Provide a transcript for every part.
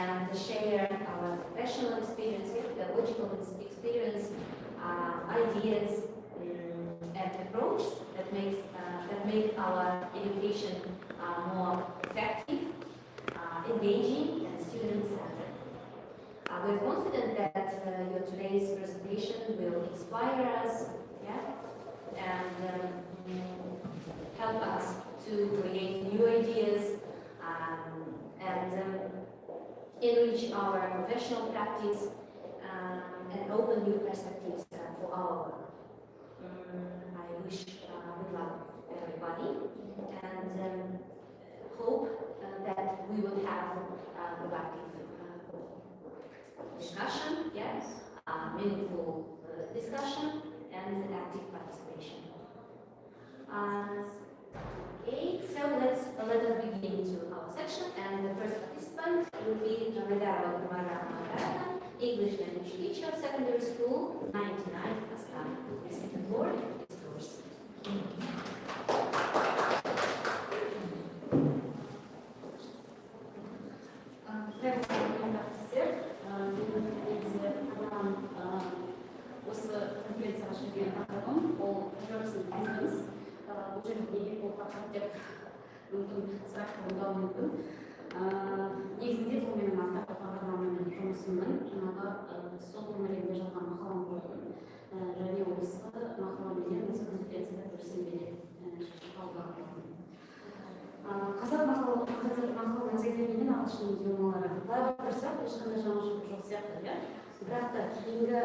and share our professional experience, pedagogical experience, ideas, and approach that make our education more effective, engaging, and student-centered. We're confident that your today's presentation will inspire us, and help us to create new ideas and enrich our professional practice and open new perspectives for our work. I wish good luck to everybody, and hope that we will have a productive discussion, meaningful discussion, and active participation. Okay, so let us begin to our section, and the first participant will be Javedaro Kumara Marata, English language teacher, secondary school, 99 Astana. The board is yours. осы конференцияға жіберген тақырыбым ол Journalism Business. Бұл жерде неге бұл тақырып деп мүмкін сұрақ туындауы мүмкін. Негізінде бұл менің астарлы бағдарламамен жұмысымның жаңағы сол төңірегінде жазған мақалам болатын. Және осы мақаламмен осы конференцияда бөлісуге қабылдадым. Қазақ мақал мәтелдерінен ағылшын идиомалары былай отырсақ ешқандай жаңашылдық жоқ сияқты, бірақ та кейінгі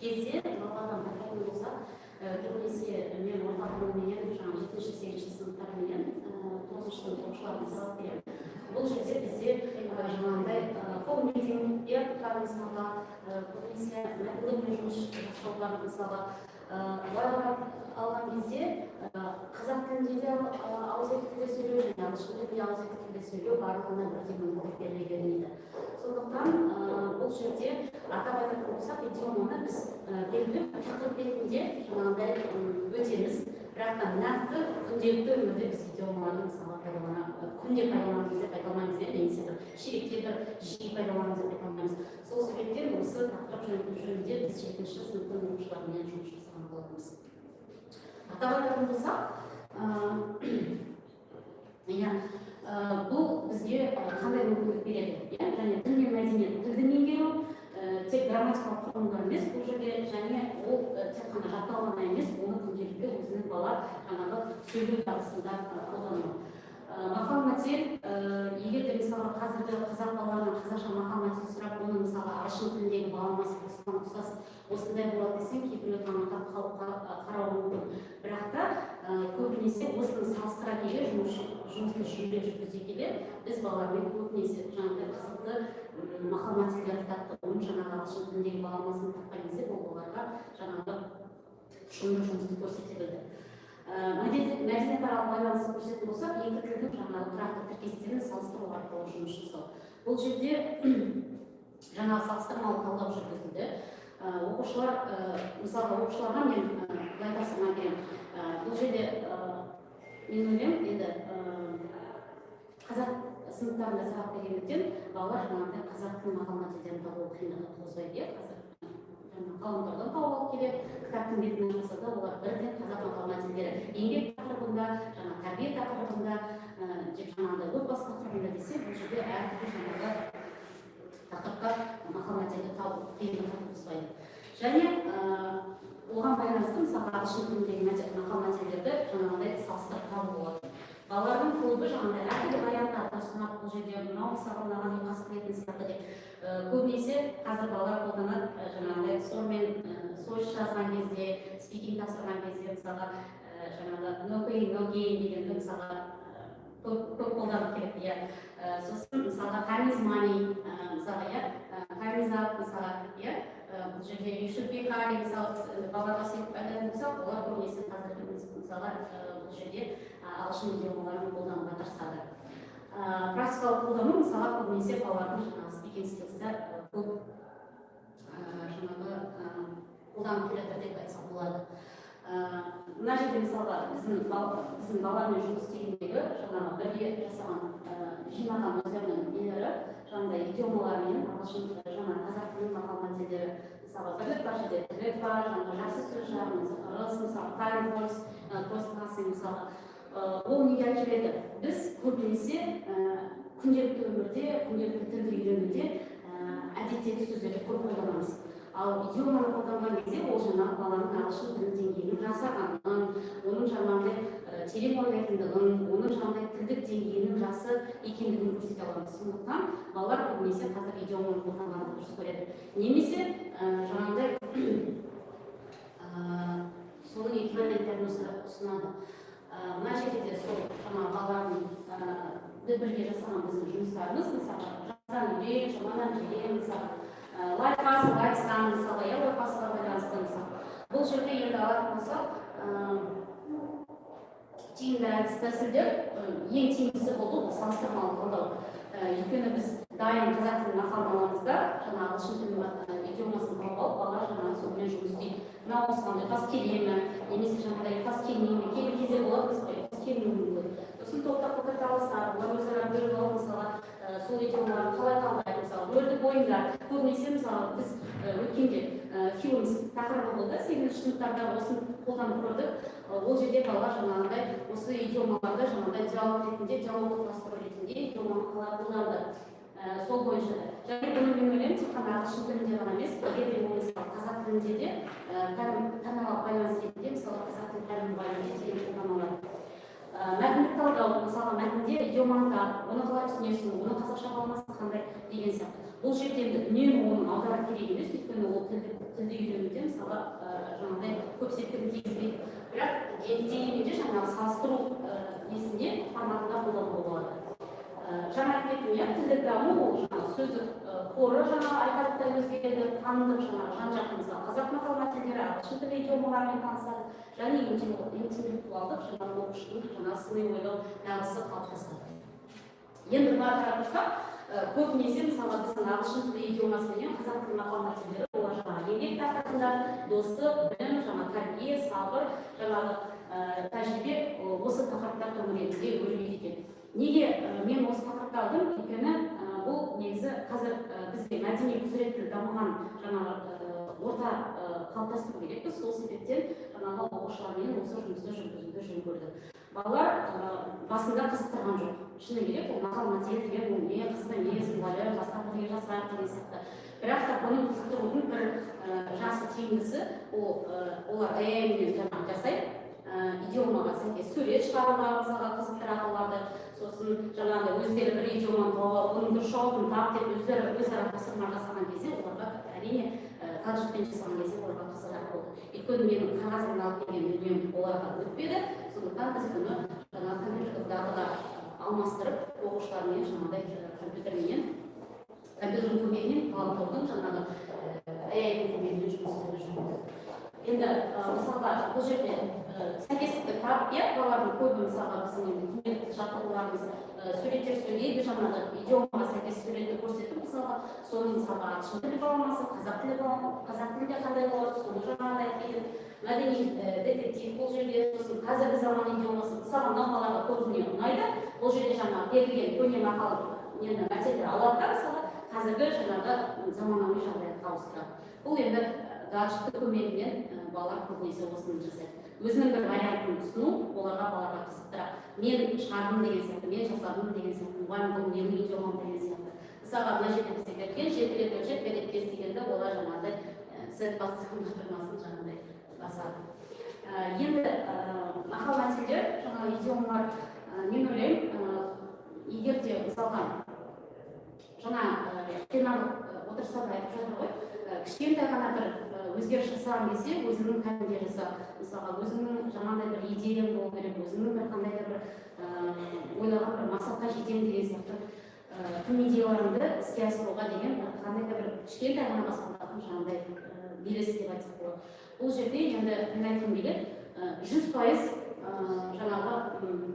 кезде балалардан байқайтын болсақ, көбінесе мен орта білімменен жаңағы 7-8 сыныптарменен 9 сынып оқушыларына сабақ беремін. Бұл жерде бізде жаңағындай коумитингке мысалға көбінесе мәтіндермен жұмыс жасаулар мысалға былай алған кезде қазақ тілінде де ауызекі тілде сөйлеу және ағылшын тілінде ауызекі тілде сөйлеу барлығына бірдей мүмкіндік беріле бермейді. Сондықтан бұл жерде атап айтатын болсақ, идиоманы біз белгілі тақырып ретінде жаңағындай өтеміз, бірақ та нақты күнделікті өмірде біз идиоманы мысалы күнде пайдаланамыз деп айта алмаймыз, немесе бір ширекте бір жиі пайдаланамыз деп айта алмаймыз. Сол себептен осы тақырып жөнінде біз 7-ші сыныптың оқушыларымен жұмыс жасаған болатынбыз. Атап айтатын болсақ, бұл бізге қандай мүмкіндік береді? Және тіл мен мәдениет, тілді меңгеру тек грамматикалық құрылымдар емес, бұл жерде және ол тек қана жаттау ғана емес, оны күнделікті өзінің бала жаңағы сөйлеу барысында қолдану. Мақал мәтел, егер де мысалы қазіргі қазақ балаларынан қазақша мақал мәтел сұрап, оны мысалы ағылшын тіліндегі баламасы осыған ұқсас осындай болады десең, кейбіреу таңырқап қарауы мүмкін. Бірақ та көбінесе осыны салыстыра келе жұмысты жүйелеп жүргізе келе, біз балалармен көбінесе жаңағыдай қызықты мақал мәтелдерді тапты, оның жаңағы ағылшын тіліндегі баламасын тапқан кезде бұл оларға жаңағы тұшымды жұмысты көрсете білді. Мәдениетаралық байланысты көрсететін болсақ, екі тілдің жаңағы тұрақты тіркестерін салыстыру арқылы жұмыс жасау. Бұл жерде жаңағы салыстырмалы талдау жүргізілді. Оқушылар, мысалы оқушыларға мен былай тапсырма беремін. Бұл жерде мен ойлаймын, енді қазақ сыныптарында сабақ бергендіктен балалар жаңағыдай қазақ тілі мақал мәтелдерін табу қиындығы туғызбайды. Ғаламтордан тауып алып келеді, кітаптың бетімен жазса да олар бірден қазақ мақал мәтелдері еңбек тақырыбында, тәрбие тақырыбында, жаңағыдай отбасы тақырыбында десе, бұл жерде әртүрлі жаңағы тақырыпқа мақал мәтелді тауып қиындық туғызбайды. Және оған байланысты мысалы ағылшын тіліндегі мақал мәтелдерді жаңағыдай салыстырып табу болады. Балалардың көбі жаңағыдай әртүрлі вариантта ұсынады, бұл жерде мынау мысалға мынаған не қасық етін сияқты деп. Көбінесе қазір балалар қолданады жаңағыдай сойыс жазған кезде, спикинг тапсырған кезде мысалға жаңағы no pain, no gain дегенді мысалға көп қолданып келеді. Сосын мысалға time is money, мысалға time is up, мысалға бұл жерде you should be kind, мысалы балаларға сөйтіп айтатын болсақ, олар көбінесе қазір мысалға бұл жерде ағылшын идиомаларын қолдануға тырысады. Практикалық қолдану мысалға көбінесе балалардың жаңағы спикинг скиллсті көп жаңағы қолданып келеді деп айтсақ болады. Мына жерде мысалға біздің балалармен жұмыс істегендегі жаңағы бірге жасаған жинаған өздерінің нелері мысалы бірлік бар жерде бірлік бар, жақсы сөз жағымыз, мысалы time voice, postпасы мысалы ол неге әкеледі? Біз көбінесе күнделікті өмірде, күнделікті тілді үйренуде әдеттегі сөздерді көп қолданамыз. Ал идиоманы қолданған кезде ол жаңағы баланың ағылшын тілі деңгейінің жасағанын, оның жаңағыдай терең ойлайтындығын, оның жаңағыдай тілдік деңгейінің жақсы екендігін көрсете аламыз. Сондықтан балалар көбінесе қазір идиоманы қолданғанды дұрыс көреді. Немесе жаңағыдай соның эквиваленттерін ұсынады. Мына жерде де сол жаңағы балалардың бірге жасаған біздің жұмыстарымыз, мысалы жаздан үйрен, шамадан жеген, мысалы лайфпасын, лайфстан, мысалы лайфпасыға байланысты, мысалы бұл жерде енді алатын болсақ тиімді әдіс тәсілдер ең тиімдісі болды бұл салыстырмалы талдау. Өйткені біз дайын қазақ тілін мақалдамамызда жаңағы ағылшын тілінің идиомасын тауып алып балалар жаңағы сонымен жұмыс істейді. Мынау осыған ұйқас келе ме, немесе жаңағыдай ұйқас келмей ме, кейбір кезде болады біз ұйқас келмеуі мүмкін. Сосын топтап пікірталастар, олар өзара бөліп алып мысалы сол идиомаларды қалай талдайды, мысалы рөлдік ойындар. Көбінесе мысалы біз өткенде фильмс тақырыбы болды, 8-ші сыныптарда осыны қолданып көрдік. Ол жерде балалар жаңағыдай осы идиомаларды жаңағыдай диалог ретінде, диалог құрастыру ретінде идиоманы қалай қолданды. Сол бойынша да. Және бұны мен ойлаймын, тек қана ағылшын тілінде ғана емес, егер де ол мысалы қазақ тілінде де пәнаралық байланыс ретінде, мысалы қазақ тілі пәнаралық байланыс ретінде қолданылады. Мәтіндік талдау, мысалы мәтінде идиоманы оны қалай түсінесің, оны қазақша қаламасы қандай деген сияқты. Бұл жерде үнемі оның аударып керек емес, өйткені ол тілді үйренуде мысалы жаңағыдай көп септігін тигізбейді. Бірақ дегенмен де жаңағы салыстыру несінде форматында қолдануға болады. Жаңа айтып кеттім, тілдік даму ол жаңағы сөздік қоры жаңағы айтарлықтай өзгереді, танымдық жаңағы жан-жақты мысалы қазақ мақал мәтелдері, ағылшын тілі идиомаларымен танысады, және интеллектуалдық жаңағы оқушының жаңағы сыни ойлау дағдысы қалыптасады. Енді бұға қарап тұрсақ, көбінесе мысалға біздің ағылшын тілі идиомасымен қазақ тілі мақал мәтелдері олар жаңағы еңбек тақырыбында достық, білім, жаңағы тәрбие, сабыр, жаңағы тәжірибе осы тақырыптар төңірегінде өріледі екен. Неге мен осы тақырыпты алдым? Өйткені бұл негізі қазір бізге мәдени құзыретті дамыған жаңағы орта қалыптастыру керекпіз. Сол себептен жаңағы оқушылармен осы жұмысты жүргізуді жөн көрдік. Балалар басында қызықтырған жоқ. Шыны керек, ол мақал мәтел деген ол не қызды, не сыңбалы, басқа бірге жасайық деген сияқты. Бірақ та бұны қызықтырудың бір жақсы тиімдісі олар мен жаңағы жасайды. Идиомаға сәйкес сурет шығаруға мысалға қызықтырады оларды. Сосын жаңағыдай өздері бір идиоманы тауып, оның дұрыс жауабын тап деп өзара тапсырма жасаған кезде оларға әрине гаджетпен жасаған кезде оларға қызығырақ болды. Өйткені менің қағазымнан алып келген дүнием оларға өтпеді. Сондықтан біз бұны жаңағы компьютерлік дағдыға алмастырып, оқушылармен жаңағыдай компьютердің көмегімен ғаламтордың жаңағы AI-ның көмегімен жұмыс істеуді жүргіздік. Енді мысалға бұл жерде сәйкестікті тап, балалардың көбі мысалға біздің күнделікті жаттығуларымыз суреттер сөйлейді, жаңағы идиомаға сәйкес суретті көрсетіп, мысалға соның мысалға ағылшын тілі баламасы, қазақ тілінде қандай болады, соны жаңағыдай айтып, мәдени детектив бұл жерде, сосын қазіргі заман идиомасы, мысалға мынау балаға көбіне ұнайды, бұл жерде жаңағы берілген көне мақал мәтелдер алады да, мысалға қазіргі жаңағы заманауи жағдайға ауыстырады. Бұл енді гаджеттің көмегімен балалар көбінесе осыны жасайды. Өзінің бір вариантын ұсыну балаларға қызықтырады. Мен шығардым деген сияқты, мен жасадым деген сияқты, мұғалім бұл менің идиомам деген сияқты. Мысалға мына жерде бізде берген 7 рет өлшеп, 1 рет кес дегенде олар жаңағыдай сәт басының батырмасын жаңағыдай басады. Енді мақал мәтелдер, жаңағы идиомалар, мен ойлаймын, егер де мысалға жаңа пленарлық отырыстарда айтып жатыр ғой, кішкентай ғана бір өзгеріс жасаған кезде өзінің пәнінде жаса, мысалға өзінің жаңағыдай бір идеяң болу керек, өзінің бір қандай да бір ойлаған бір мақсатқа жетемін деген сияқты тың идеяларыңды іске асыруға деген қандай да бір кішкентай ғана баспалдақтың жаңағыдай белесі деп айтсақ болады. Бұл жерде енді мен айтқым келеді, 100% жаңағы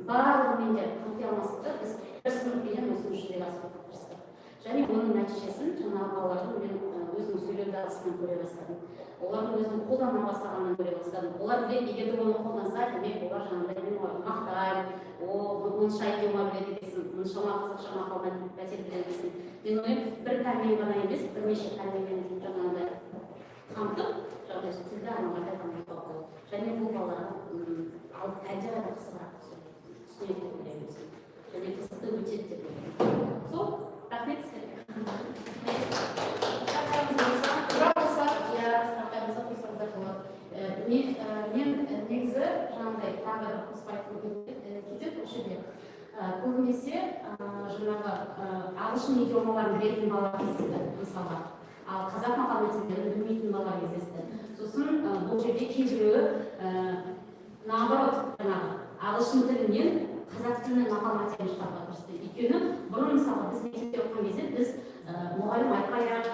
барлығымен де қамти алмасақ та біз бір сыныппенен осыны жүзеге асыруға тырыстық. Және оның нәтижесін жаңағы балалардың мен өзінің сөйлеу дағдысынан көре бастадым. Олардың өзінің қолдана бастағанынан көре бастадым. Олар біледі, егер де оны қолданса, демек олар жаңағыдай мен оларды мақтаймын, мұнша идиома біледі екенсің, мұншама қазақша мақал мәтел біледі екенсің. Мен ойлаймын, бір пәнмен ғана емес, бірнеше пәнмен жаңағыдай қамтып жаңағыдай тілді арналарда дамытуға болады және бұл балаларға әлдеқайда қызығырақ түсінеді деп ойлаймыз және қызықты өтеді деп ойлаймын. Сол, рахмет сіздерге. Мен негізі жаңағыдай тағы қосып айтқым кетеді осы жерде. Көбінесе жаңағы ағылшын идиомаларын білетін балалар кездесті, мысалға. Ал қазақ мақал-мәтелдерін білмейтін балалар кездесті. Сосын бұл жерде кейбіреуі наоборот, жаңағы ағылшын тілінен қазақ тілінің мақал-мәтелін шығаруға тырысты. Өйткені бұрын мысалға біз мектепте оқыған кезде біз мұғалім айтпай-ақ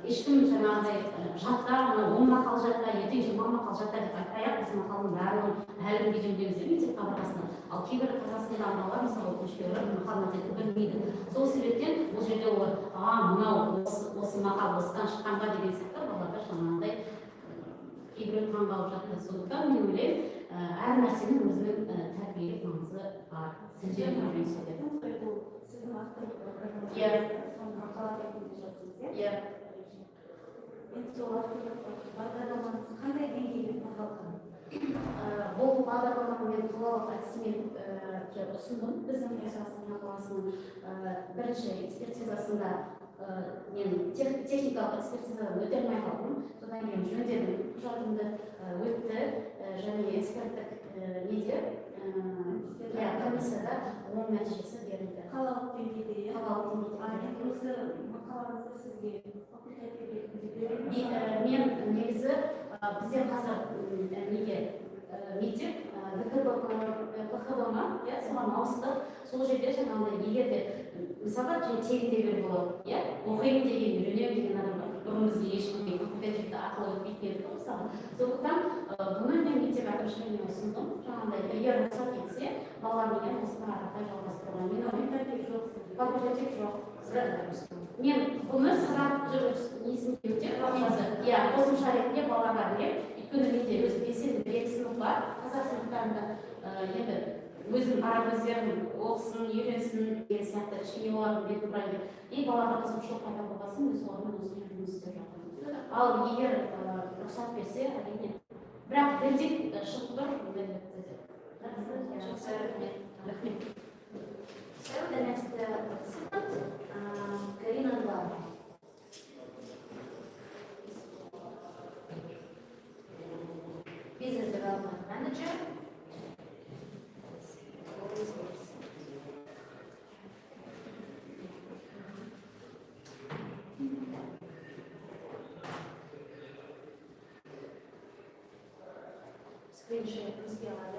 ешкім жаңағыдай жатта, 10 мақал жатта, ертең 20 мақал жатта деп айтпай-ақ біз мақалның барлығын әлі күнге дейін білеміз мектеп қабырғасында. Ал кейбір қазақстанда балалар мысалы өкінішке орай мақал-мәтелді білмейді. Сол себептен бұл жерде олар мынау осы мақал осыдан шыққан ба деген сияқты балаларға жаңағыдай кейбіреу таңғалып жатты. Сондықтан мен ойлаймын, әр нәрсенің өзінің тәрбиелік маңызы бар. Сіздердің Сіздің авторлық программаңыз мақала ретінде жаздыңыз, иә? Енді сол авторлық бағдарламаңыз қандай деңгейде қорғалған? Бұл бағдарламаны мен қалалық әдісімен ұсындым. Біздің Астана қаласының бірінші экспертизасында мен техникалық экспертизадан өте алмай қалдым. Содан кейін жөндедім, құжатымды өтті және эксперттік неде комиссияда оң нәтижесі берілді. Қалалық деңгейде, иә? Қалалық деңгейде. Осы мақалаңызды сізге факультатив ретінде беремін? Мен негізі бізде қазір неге мектеп ПХБ-ма, соған ауыстық. Сол жерде жаңағыдай егер де мысалға тегінде беріп болады, оқимын деген, үйренемін деген адам бар. Бұрын бізге ешкімге факультативті ақылы өтпейтін еді мысалы. Сондықтан бұны мен мектеп әкімшілігіне ұсындым. Жаңағыдай егер рұқсат етсе, балалармен осыны ары қарай жалғастыруға. Мен факультатив жоқ. Мен бұны сұрап жүріп несін деуде, қосымша ретінде балаларға беремін. Өйткені менде өзі белсенді бір-екі сынып бар. Қазақ сыныптарында енді өзінің араб өздерін оқысын, үйренсін деген сияқты кішкене олардың бетін бұрайды. Балаға қызығушылық пайда болғасын, өз орнын өзі жұмыс істеп жатырмын. Ал егер рұқсат берсе, әрине. Бірақ бірден шығып тұр, рахмет. So the next participant, Karina Lal. Business Development Manager. Screen share, please be allowed.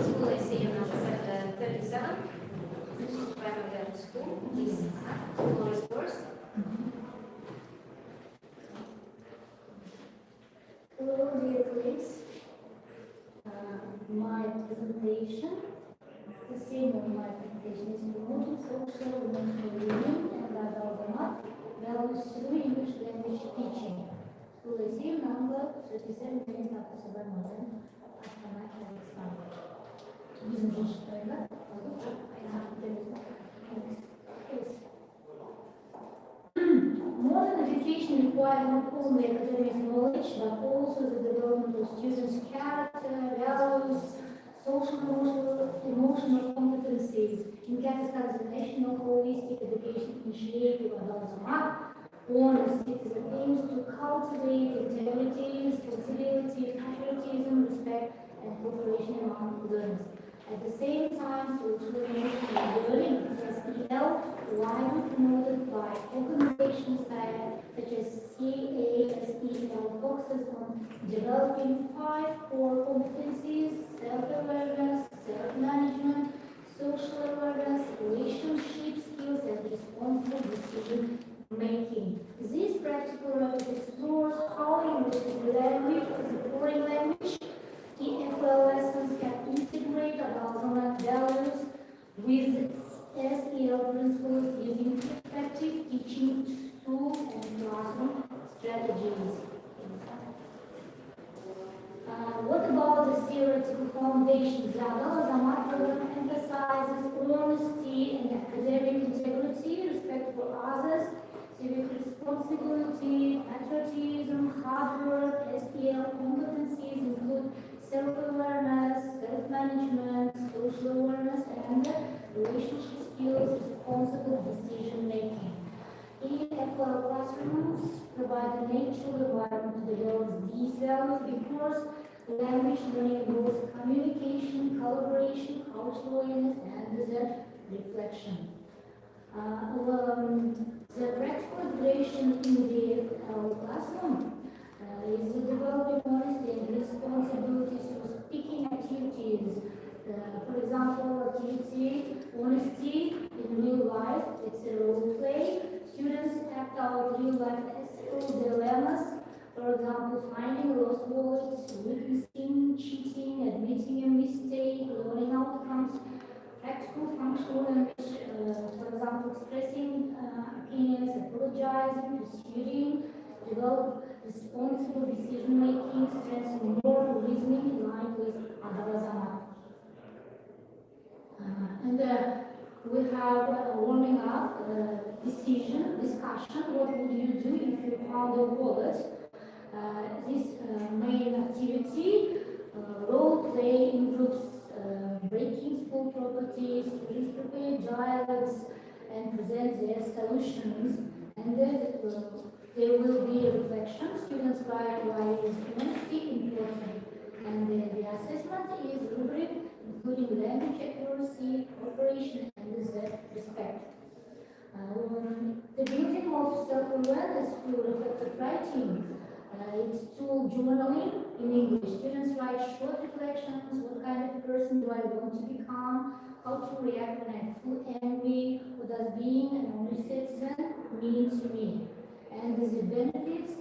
School is here number 37. Primary school. Please, floor is yours. Hello, dear colleagues. My presentation, the theme of my presentation is promoting social emotional learning and adult values through English language teaching. School is here number 37 million after Sabbath. Bizim çocuklarla provide not only academic knowledge, but also the development of students' character, values, social emotional competencies. In Kazakhstan, the National Holistic Education Initiative, Adal-Zaman, one citizen aims to cultivate integrity, responsibility, patriotism, respect, and cooperation among learners. At the same time, social emotional learning (SEL) widely promoted by organizations such as CASEL focuses on developing 5 core competencies: self-awareness, self-management, social awareness, relationship skills, and responsible decision making. This practical method explores how English is a language as a foreign language. TFL lessons can integrate Adal-Zaman values with SEL principles using effective teaching tools and classroom strategies. What about the theoretical foundations? The Adal-Zaman program emphasizes honesty and academic integrity, respect for others, civic responsibility, patriotism, hard work. SEL competencies include self-awareness, self-management, social awareness, and relationship skills, responsible decision-making. EFL classrooms provide a natural environment to develop these values because language learning involves communication, collaboration, cultural awareness, and the reflection. The practical integration in the classroom is developing honesty and responsibilities through speaking activities. For example, activity honesty in real life, it's a role play. Students act out real life ethical dilemmas. For example, finding lost wallets, witnessing cheating, admitting a mistake, learning outcomes, practical functional language, for example, expressing opinions, apologizing, pursuing, develop responsible decision making, strengthen moral reasoning in line with Adal-Zaman. And we have warming up discussion. What would you do if you found a wallet? This main activity, role play in groups, breaking school properties, students prepare dialogues and present their solutions. And then there will be a reflection. Students write why is honesty important. And the assessment is rubric, including language accuracy, cooperation, and respect. The building of self-awareness through reflective writing. It's tool journaling in English. Students write short reflections. What kind of person do I want to become? How to react when I feel angry? What does being an honest citizen mean to me? And the benefits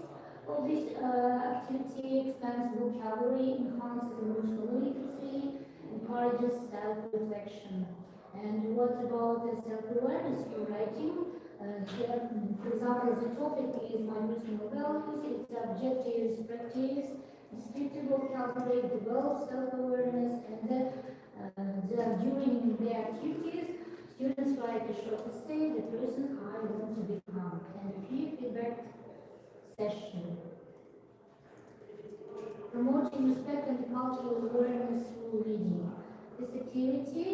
of this activity: expands vocabulary, enhances emotional literacy, encourages self-reflection. And what about the self-awareness for writing? For example, the topic is my personal values, its objectives, practice, descriptive vocabulary, develop self-awareness, and during the activities, students write a short essay, the person I want to become, and a feedback session. Promoting respect and cultural awareness through reading. This activity,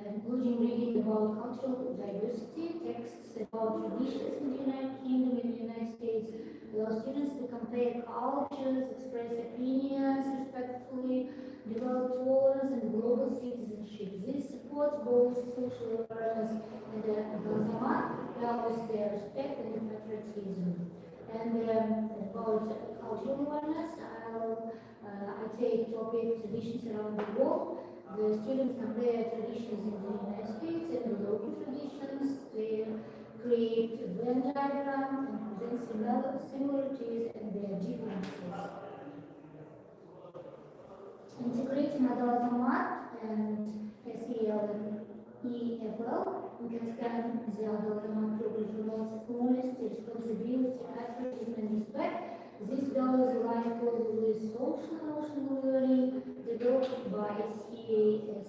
including reading about cultural diversity, texts about traditions in the United Kingdom and the United States, allow students to compare cultures, express opinions respectfully, develop tolerance and global citizenship. This supports both social awareness and Adal-Zaman values their respect and patriotism. And about cultural awareness, I take topic traditions around the world. The students compare traditions in the United States and the local traditions. They create a Venn diagram and present similarities and their differences. Integrating Adal-Zaman and SEL and EFL, we can scan the Adal-Zaman program promotes honesty, responsibility, patriotism, and respect. These values align closely with social emotional learning developed by CASEL.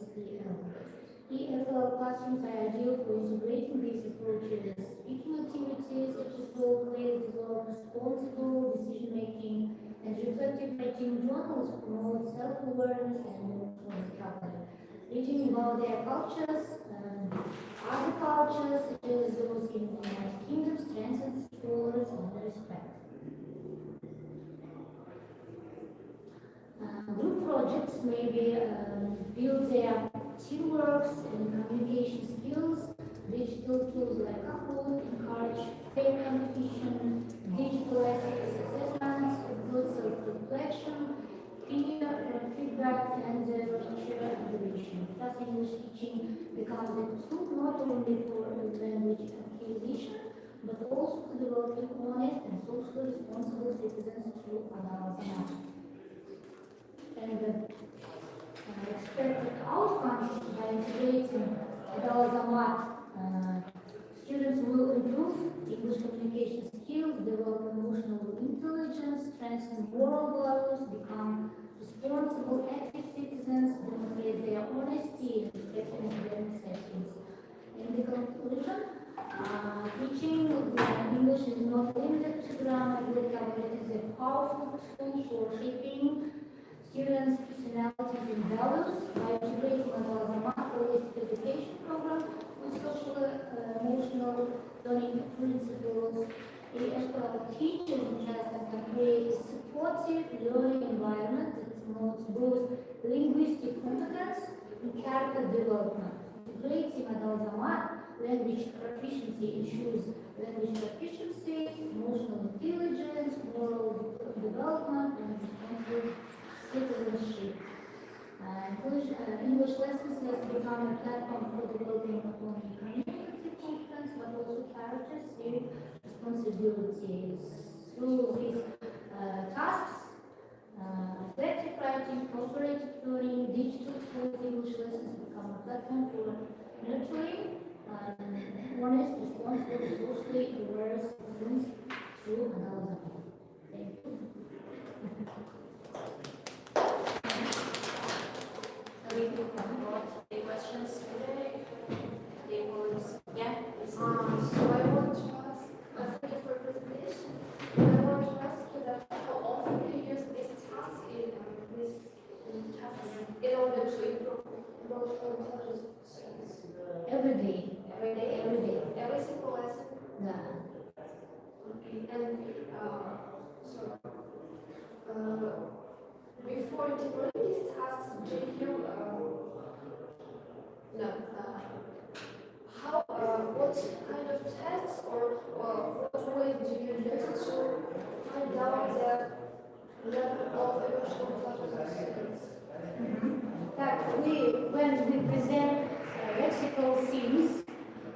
EFL classrooms are ideal for integrating these approaches. Speaking activities such as role plays develop responsible decision-making, and reflective writing journals promote self-awareness and emotional recovery. Reading about their cultures, other cultures such as those in the United Kingdom strengthens tolerance and respect. Group projects maybe build their teamwork and communication skills. Digital tools like Kahoot encourage fair competition, digital assessments, good self-reflection, peer feedback, and teacher evaluation. Thus, English teaching becomes a tool not only for language acquisition, but also to developing honest and socially responsible citizens through analysis. And expected outcomes by integrating Adal-Zamat, students will improve English communication skills, develop emotional intelligence, strengthen moral values, become responsible, active citizens, demonstrate their honesty and respect in academic settings. In the conclusion, teaching English is not limited to grammar, vocabulary. It is a powerful tool for shaping students' personalities and values by integrating Adal-Zamat holistic education program with social emotional learning principles. The teachers in classes can create a supportive learning environment that promotes both linguistic competence and character development. Integrating Adal-Zamat language proficiency ensures language proficiency, emotional intelligence, moral development, and responsible citizenship. English lessons has become a platform for developing not only communicative competence but also character, civic responsibilities. Through these tasks, reflective writing, cooperative learning, digital tools, English lessons become a platform for nurturing honest, responsible, socially aware citizens through analysis. Thank you. So if you have got any questions today, they will, yeah, So I want to ask you for a presentation. I want to ask you that how often do you use this task in in order to improve emotional intelligence skills? Every day. Every day, every single lesson. Yeah. Okay. And before integrating these tasks, do you no, how what kind of tests or what way do you use to find out the level of emotional intelligence? That when we present lexical themes,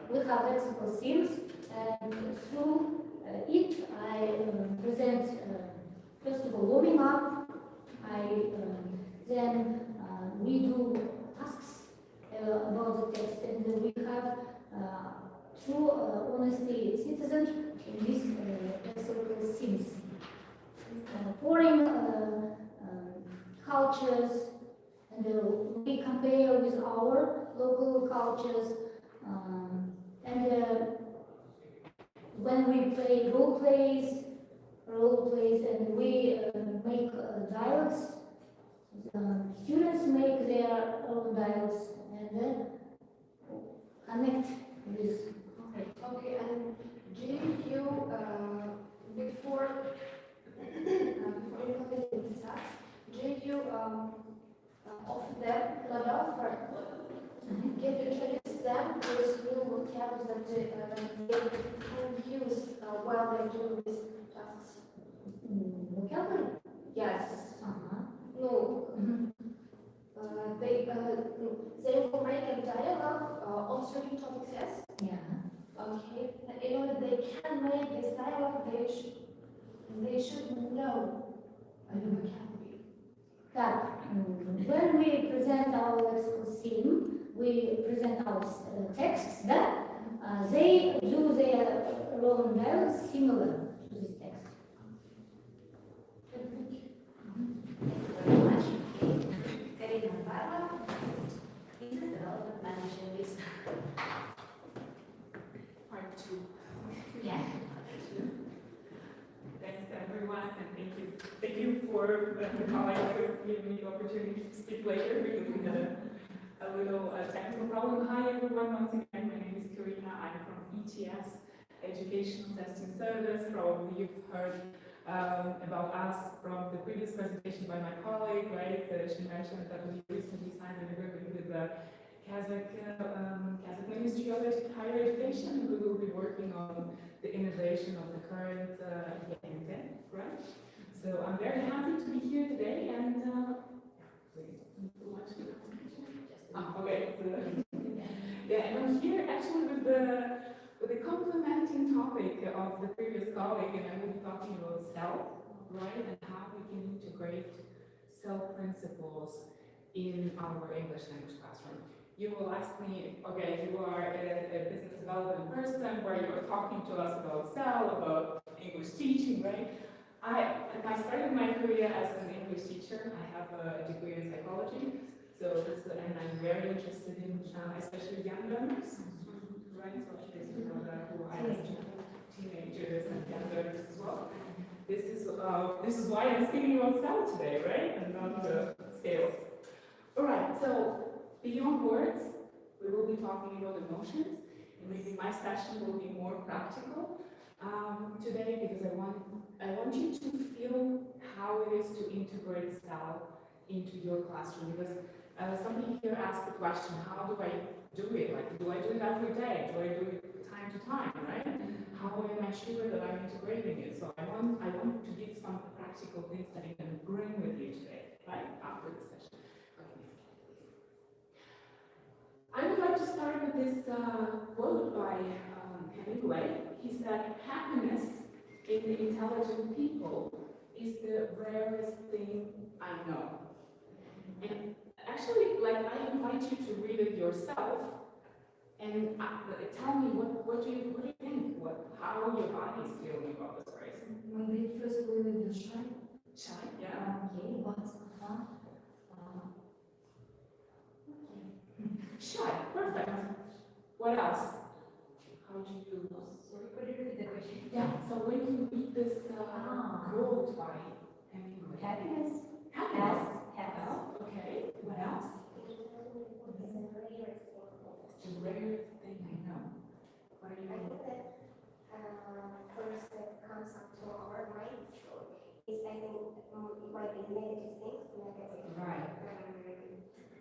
we have lexical themes, and through it I present first of all warming up. Then we do tasks about the text, and we have true honesty citizens in these lexical themes. Foreign cultures, and we compare with our local cultures, and when we play role plays, and we make dialogues, students make their own dialogues and then connect with. Okay, and do you before implementing these tasks, do you offer them give introduce them with new vocabularies that they can use while they're doing these tasks? Vocabulary? Yes. Uh-huh. No. They will make a dialogue on certain topics, yes? Yeah. Okay. And in order they can make this dialogue, they should know a new vocabulary. That when we present our lexical theme, we present our texts that they do their own dialogues similar to this text. thank you very much. Karina Barba, Business Development Manager for the colleague for giving me the opportunity to speak later because we had a little technical problem. Hi everyone, once again, my name is Karina. I'm from ETS, Educational Testing Service. Probably you've heard about us from the previous presentation by my colleague, right? She mentioned that we recently signed an agreement with the Kazakh Ministry of Higher Education, and we will be working on the innovation of the current ENT, right? So I'm very happy to be here today, and okay. Yeah, and I'm here actually with the complementing topic of the previous colleague, and I will be talking about self, right, and how we can integrate self principles in our English language classroom. You will ask me, okay, you are a business development person where you're talking to us about self, about English teaching, right? I started my career as an English teacher. I have a degree in psychology, and I'm very interested in especially young learners, right? So you know that who I have teenagers and young learners as well. This is why I'm speaking about self today, right? And not sales. All right. So beyond words, we will be talking about emotions, and maybe my session will be more practical today because I want you to feel how it is to integrate self into your classroom. Because somebody here asked the question, how do I do it? Like, do I do it every day? Do I do it time to time, right? How am I sure that I'm integrating it? So I want to give some practical things that you can bring with you today, right, after the session. Okay. I would like to start with this quote by Hemingway. He said, happiness in the intelligent people is the rarest thing I know. And actually, like, I invite you to read it yourself and tell me what do you think? How your body is feeling about this phrase? Maybe first we will do shy. Shy, yeah. Okay, what's Shy, perfect. What else? How do you? Sorry, could you repeat the question? Yeah. So when you read this quote by Hemingway. Happiness. Happiness. Has. Oh, okay. What else? It's the rarest thing I know. What are I you? think that first that comes up to our minds is I think it might be negative things, negative Right.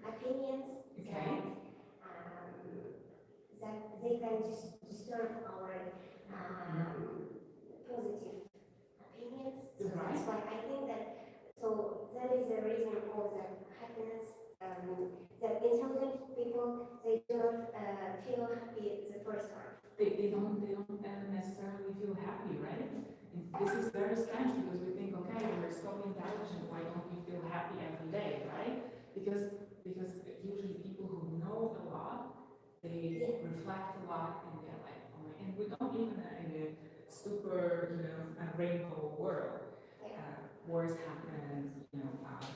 Opinions Okay. that they can just disturb our positive opinions. So Right. that's why I think that that is the reason for the happiness. That intelligent people they do not feel happy the first time. They don't necessarily feel happy, right? And this is very strange because we think, okay, we're so intelligent, why don't we feel happy every day, right? Because usually people who know a lot, they reflect a lot in their life, and we don't live in a super, a rainbow world. Wars happen,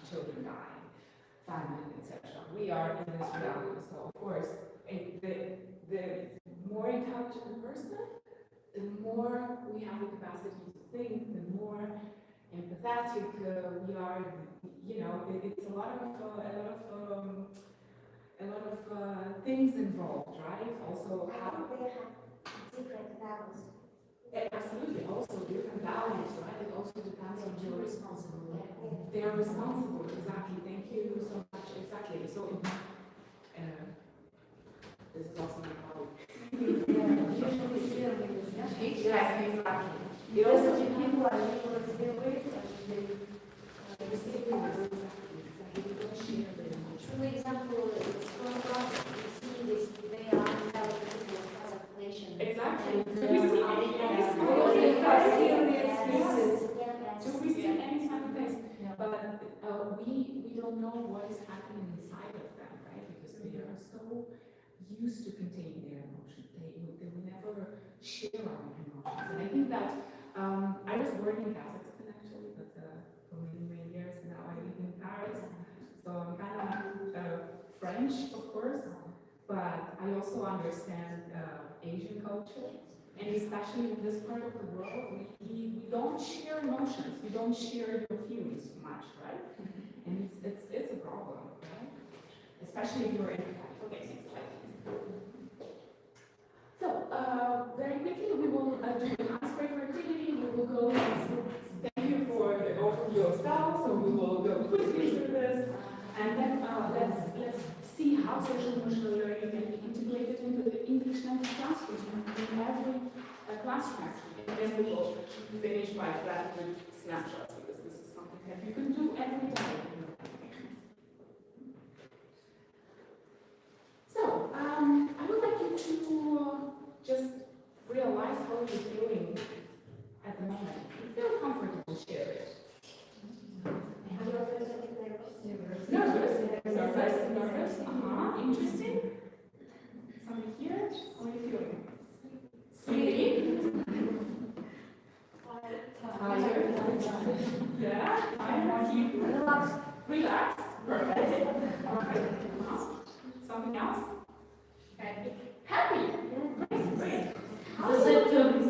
children die, famine, etc. We are in this reality, so of course, the more intelligent the person, the more we have the capacity to think, the more empathetic we are. It's a lot of things involved, right? Also, I how think they have different values. absolutely also different values, right? It also depends on your responsibility. They are responsible, exactly. Thank you so much. Exactly. So, this is also my colleague. Usually still in this, yeah? Yes, exactly. It Because also people are able to deal with and for example, from class, you see this, they are intelligent people as a population. exactly. And, Do we see any yeah, sign all of the this? serious cases. Do we see any sign of this? But we don't know what is happening inside of them, right? Because they are so used to containing their emotions. They will never share our emotions. And I think that I was born in Kazakhstan actually, but for many years now I live in Paris. So I'm kind of French, of course, but I also understand Asian culture, and especially in this part of the world, we don't share emotions, we don't share your feelings much, right? And it's a problem, right? Especially if you're empathetic. Okay, next slide, please. So, very quickly, we will do an icebreaker activity. We will go through, thank you for the overview of style, so we will go quickly through this, and then let's see how social emotional learning can be integrated into the English language classroom in every classroom, actually. And then we will finish by that with snapshots, because this is something that you can do every day. So, I would like you to just realize how you're feeling at the moment. If you feel comfortable, share it. Nervous. Interesting. Somebody here? How are you feeling? Sleepy? Tired? Yeah? Tired? Sleepy? Relaxed? Perfect. Something else? Happy? Great. The symptoms.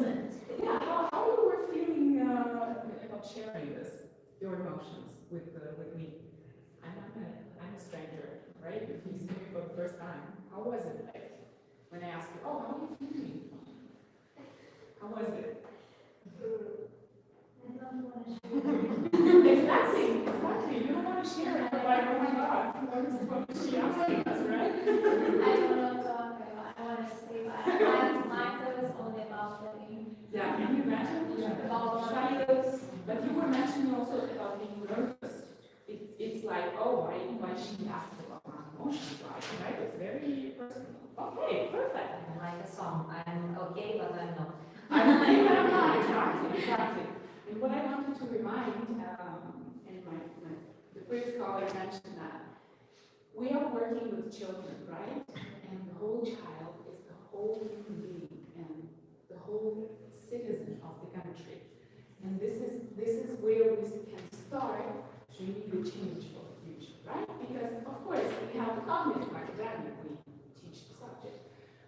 Yeah, how you were feeling about sharing this, your emotions with me? I'm a stranger, right? If you see me for the first time, how was it like? When I asked you, oh, how are you feeling? How was it? I don't want to share. Exactly. You don't want to share it. You're like, oh my God, what is she asking us, right? I don't want to talk about. I want to sleep. My thought is only about sleeping. Yeah, can you imagine? About Silence. But you were mentioning also about being nervous. It's like, oh, why she asked about my emotions, right? It's very personal. Okay, perfect. Like a song, I'm okay, but I'm not. I'm okay, but I'm not. Exactly. And what I wanted to remind, and the previous colleague mentioned that we are working with children, right? And the whole child is the whole human being and the whole citizen of the country. And this is where we can start to really change for the future, right? Because of course we have the cognitive academic, we teach the subject.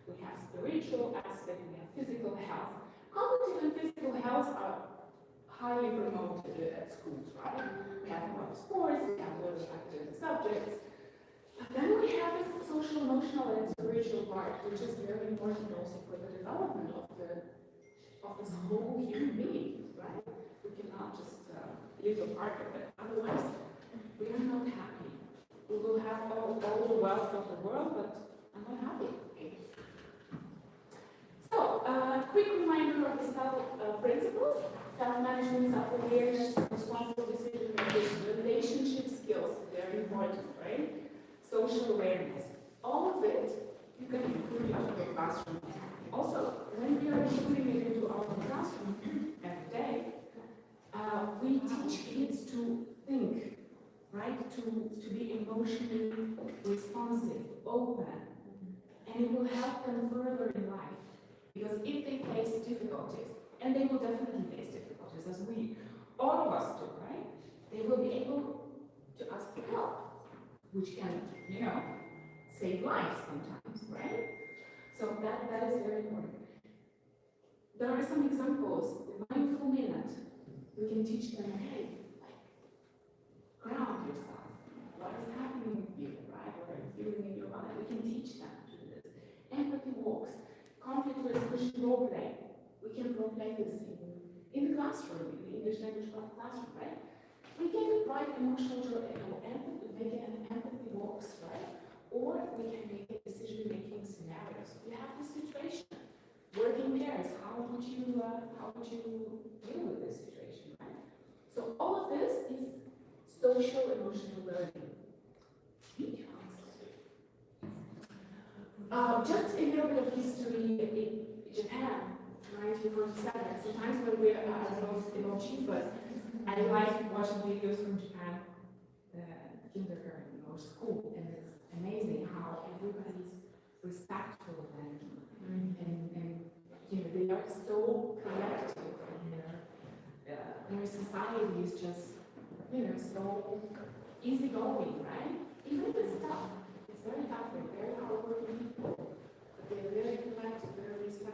We have spiritual aspect, we have physical health. Cognitive and physical health are highly promoted at schools, right? We have a lot of sports, we have a lot of academic subjects. But then we have this social, emotional, and spiritual part, which is very important also for the development of this whole human being, right? We cannot just live a part of it. Otherwise, we are not happy. We will have all the wealth of the world, but I'm not happy. So, quick reminder of the principles. Self-management, self-awareness, responsible decision-making, relationship skills, very important, right? Social awareness. All of it, you can include into your classroom. Also, when we are including it into our classroom every day, we teach kids to think, right? To be emotionally responsive, open, and it will help them further in life. Because if they face difficulties, and they will definitely face difficulties, as all of us do, right? They will be able to ask for help, which can, save lives sometimes, right? So that is very important. There are some examples. The mindful minute. We can teach them, hey, ground yourself. What is happening with you, right? What are you feeling in your body? We can teach them to do this. Empathy walks. Conflict resolution role play. We can role play this in the classroom, in the English language classroom, right? We can write emotional empathy, make an empathy walks, right? Or we can make a decision-making scenarios. We have this situation. Working pairs, how would you deal with this situation, right? So all of this is social emotional learning. Just a little bit of history in Japan, 1947. Sometimes when we're emojis, but I like watching videos from Japan, kindergarten or school, and it's amazing how everybody's respectful and they are so collective, and their society is just so easygoing, right? Even if it's tough, it's very tough. They're very hardworking people, but they're very collective, very respectful.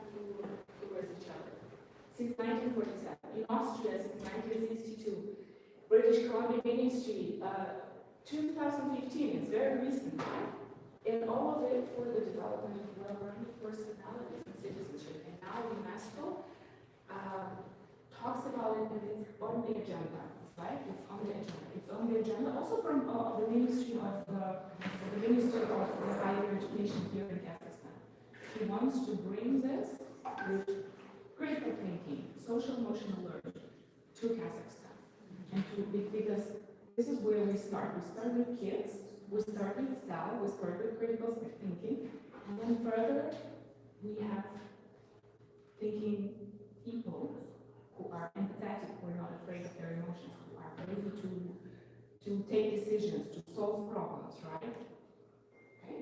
1947. In Austria, since 1962. British Columbia Ministry, 2015, it's very recent, right? And all of it for the development of well-rounded personalities and citizenship. And now UNESCO talks about it in its own agenda, right? It's on the agenda. It's on the agenda also from the Ministry of the Higher Education here in Kazakhstan. He wants to bring this with critical thinking, social emotional learning to Kazakhstan, and because this is where we start. We start with kids. We start with style. We start with critical thinking, and then further we have thinking people who are empathetic, who are not afraid of their emotions, who are ready to take decisions, to solve problems, right? Okay?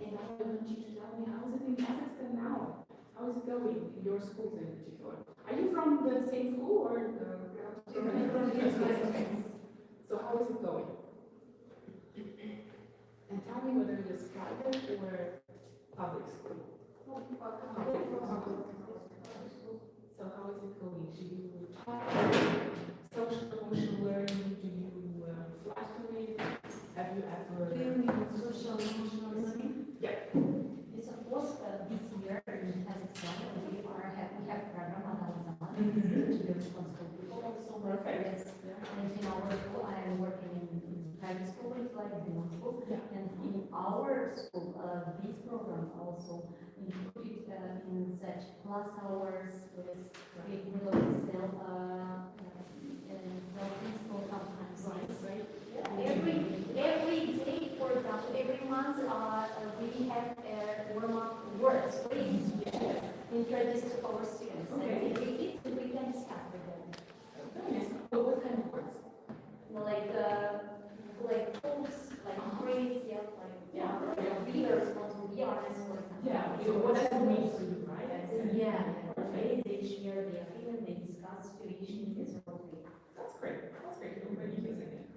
And I want you to tell me, how is it in Kazakhstan now? How is it going in your schools in particular? Are you from the same school or so how is it going? And tell me whether it is private or public school. So how is it going? Do you talk social emotional learning? Do you flash? Have you ever social emotional learning? Yeah. Yes, of course, this year in Kazakhstan, we have program to the responsible people also. Perfect. And in our school, I am working in private school, it's like the school. And in our school, this program also included in such class hours with self-principle sometimes. Right. Every day, for example, every month, we have warm-up words, phrases, introduced to our students. Okay. And we can discuss with them. Nice. But what kind of words? Like quotes, like phrase, be responsible, be honest, for example. Yeah. What does it mean for you, right? They share their feelings, they discuss situations, it's okay. That's great. That's great. Everybody using it.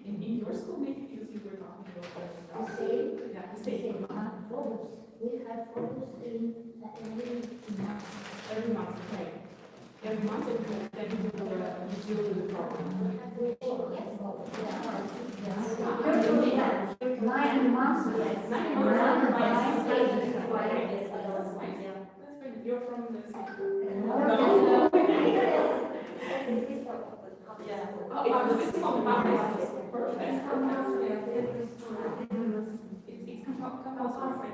In your school, maybe because you were talking about stuff. The same. Photos. We have photos in Every month, right? Every month, then you deal with the problem. Yes. 9 months, yes. 9 months. Nine pages. That's nice. That's good. You're from the same school. That's the system of the public school. Oh, it's the system of public school. Perfect. It's compulsory.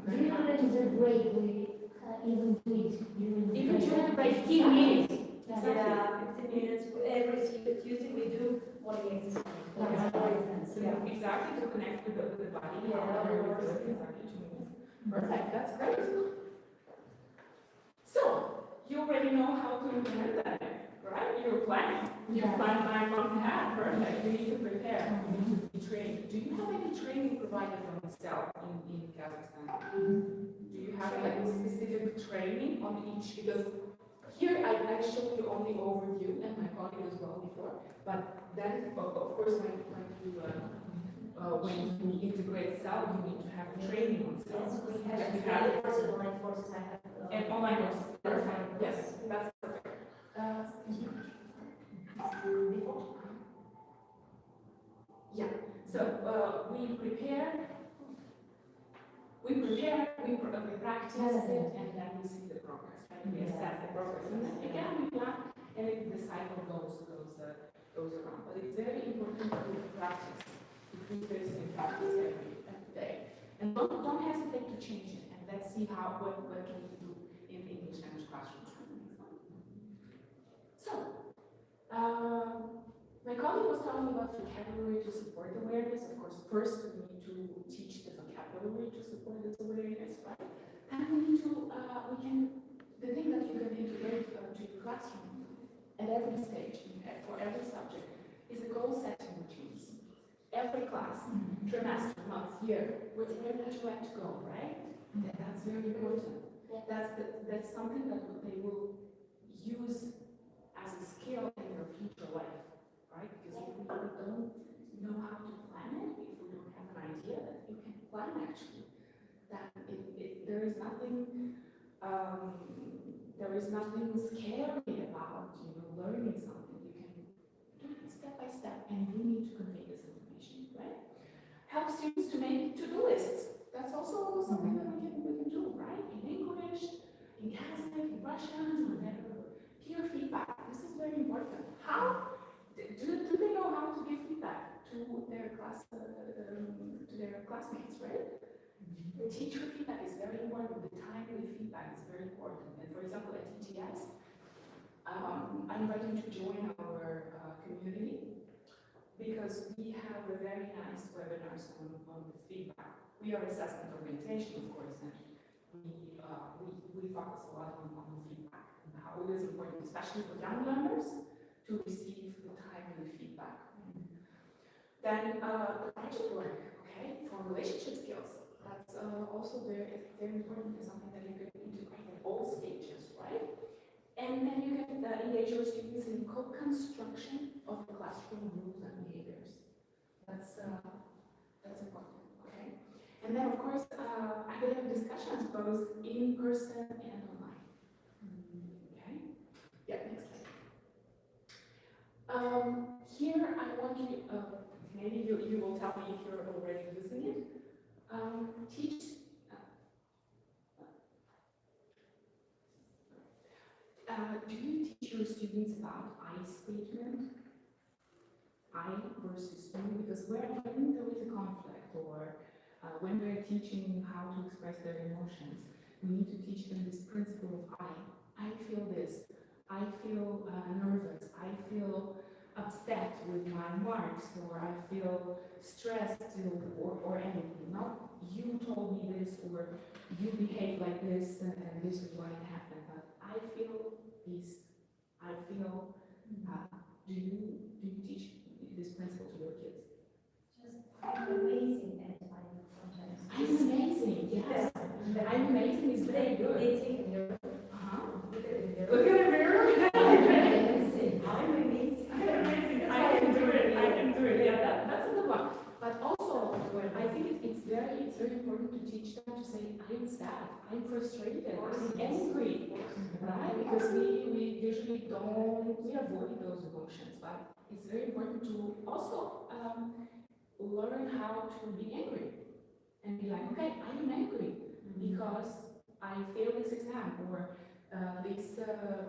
During the break, we even do it Even during the break, 15 minutes. Yeah, 15 minutes, every Tuesday we do morning exercise. Exactly, to connect with the body. Yeah. Perfect, that's great. So, you already know how to implement that, right? You're planning. You plan 9 months ahead. Perfect. You need to prepare. You need to be trained. Do you have any training provided on yourself in Kazakhstan? Do you have like a specific training on each? Because here I showed you only overview, and my colleague as well before. But then, of course, when you integrate cell, you need to have training on cells. We have online courses, I have. And online courses. Perfect. Yes, that's perfect. Yeah. So we prepare, we practice it, and then we see the progress, right? We assess the progress, and then again we plan, and the cycle goes around. But it's very important to practice, to put this in practice every day, and don't hesitate to change it, and let's see what can we do in the English language classroom. So. My colleague was talking about vocabulary to support awareness. Of course, first we need to teach the vocabulary to support this awareness, right? And we need to, the thing that you can integrate to your classroom at every stage, for every subject, is the goal setting routines. Every class, trimester, month, year, where do you like to go, right? That's very important. That's something that they will use as a skill in their future life. Right? Because if we don't know how to plan it, if we don't have an idea that you can plan actually, that there is nothing there is nothing scary about, learning something. You can do it step by step, and you need to convey this information, right? Help students to make to-do lists. That's also something that we can do, right? In English, in Kazakh, in Russian, whatever. Peer feedback. This is very important. How do they know how to give feedback to their classmates, right? The teacher feedback is very important. The timely feedback is very important. And for example, at TTS, I invite you to join our community because we have a very nice webinars on feedback. We are assessment organization, of course, and we focus a lot on feedback and how it is important, especially for young learners, to receive the timely feedback. Then the project work, okay, for relationship skills. That's also very important and something that you can integrate at all stages, right? And then you can engage your students in co-construction of the classroom rules and behaviors. That's important, okay? And then, of course, I will have discussions both in person and online. Okay? Yeah, next slide. Here I want you, maybe you will tell me if you're already using it. Do you teach your students about I statement? I versus you? Because when there is a conflict or when we're teaching how to express their emotions, we need to teach them this principle of I. I feel this. I feel nervous. I feel upset with my marks, or I feel stressed, or anything. Not you told me this, or you behave like this, and this is why it happened. But I feel this. I feel. Do you teach this principle to your kids? I'm amazing at finding sometimes. I'm amazing. Yes, I'm amazing is very good. Look at the mirror. I'm amazing. I can do it. Yeah, that's a good one. But also, I think it's very important to teach them to say, I'm sad, I'm frustrated, I'm angry, right? Because we usually we avoid those emotions, but it's very important to also learn how to be angry and be like, okay, I am angry because I failed this exam, or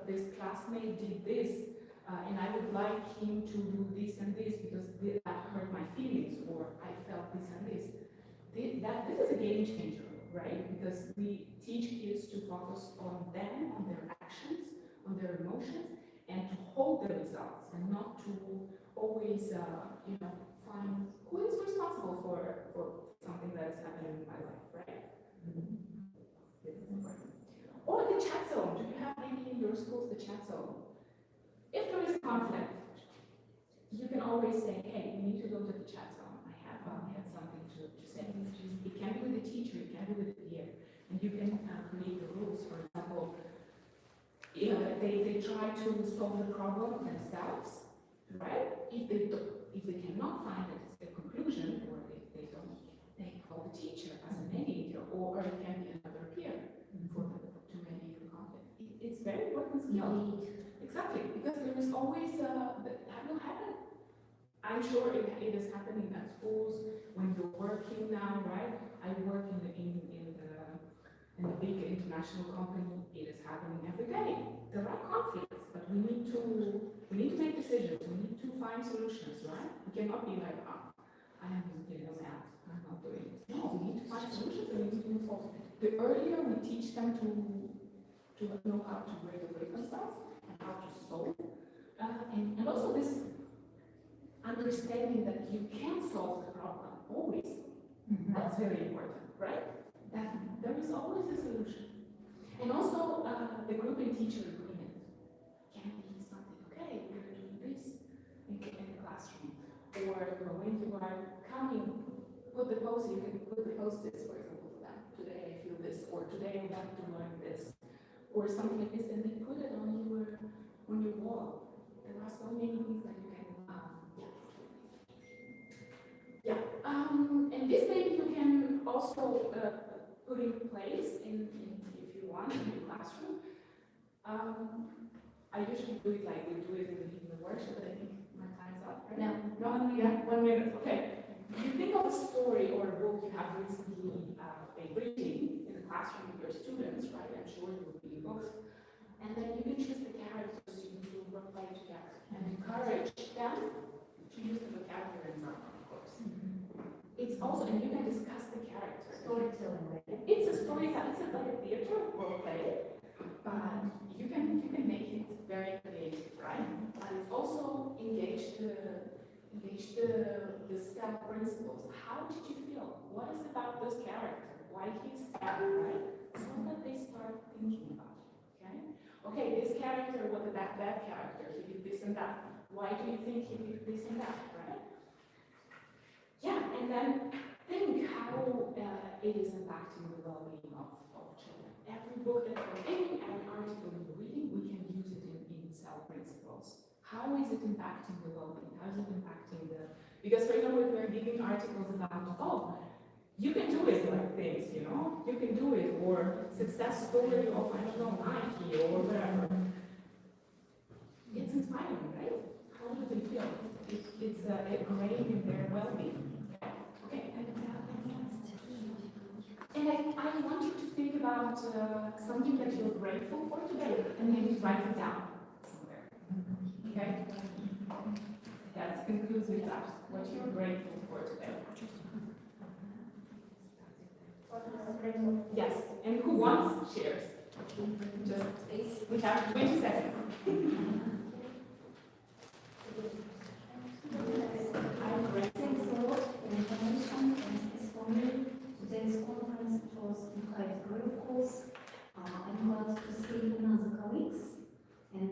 this classmate did this, and I would like him to do this and this because that hurt my feelings, or I felt this and this. This is a game changer, right? Because we teach kids to focus on them, on their actions, on their emotions, and to hold the results, and not to always, find who is responsible for something that is happening in my life, right? Or the chat zone. Do you have maybe in your schools the chat zone? If there is conflict, you can always say, hey, we need to go to the chat zone. I have something to say. It can be with the teacher, it can be with the peer. And you can create the rules. For example, they try to solve the problem themselves, right? If they cannot find a conclusion, or if they don't, they call the teacher as a mediator, or it can be another peer to mediate the conflict. It's very important skill. Exactly, because there is always that will happen. I'm sure it is happening at schools when you're working now, right? I work in a big international company. It is happening every day. There are conflicts, but we need to make decisions. We need to find solutions, right? We cannot be like, I am doing math. I'm not doing it. No, we need to find solutions, and we need to move forward. The earlier we teach them to know how to regulate themselves and how to solve, and also this understanding that you can solve the problem always. That's very important, right? That there is always a solution. And also the group and teacher agreement can be something. Okay, we're doing this in the classroom, or when you are coming, put the post. You can put the post-its, for example, for them. Today I feel this, or today I want to learn this, or something like this, and then put it on your wall. There are so many things that you can, and this maybe you can also put in place if you want in your classroom. I usually do it like we do it in the workshop, but I think my time's up, right? No. No, yeah, 1 minute, okay. You think of a story or a book you have recently been reading in the classroom with your students, right? I'm sure you will read books. And then you can choose the characters you need to play together and encourage them to use the vocabulary in of course. It's also, and you can discuss the characters. Storytelling, right? It's a story that it's like a theater role play, but you can make it very creative, right? And it's also engage the STEM principles. How did you feel? What is about this character? Why he's sad, right? So that they start thinking about it. Okay? Okay, this character was a bad character. He did this and that. Why do you think he did this and that, right? Yeah, and then think how it is impacting the well-being of children. Every book that we're reading, every article we're reading, we can use it in cell principles. How is it impacting the well-being? How is it impacting the... Because, for example, if we're giving articles about, oh, you can do it like this, you know? You can do it, or success story of, I don't know, Nike or whatever. It's inspiring, right? How do they feel? It's a grade in their well-being. Okay. And I want you to think about something that you're grateful for today, and maybe write it down somewhere. Okay? That concludes with that. What you're grateful for today. Yes. And who wants shares? Just we have 20 seconds. I'm grateful. Thanks a lot for information and it's for me. Today's conference was very of course. I'm glad to see another colleagues and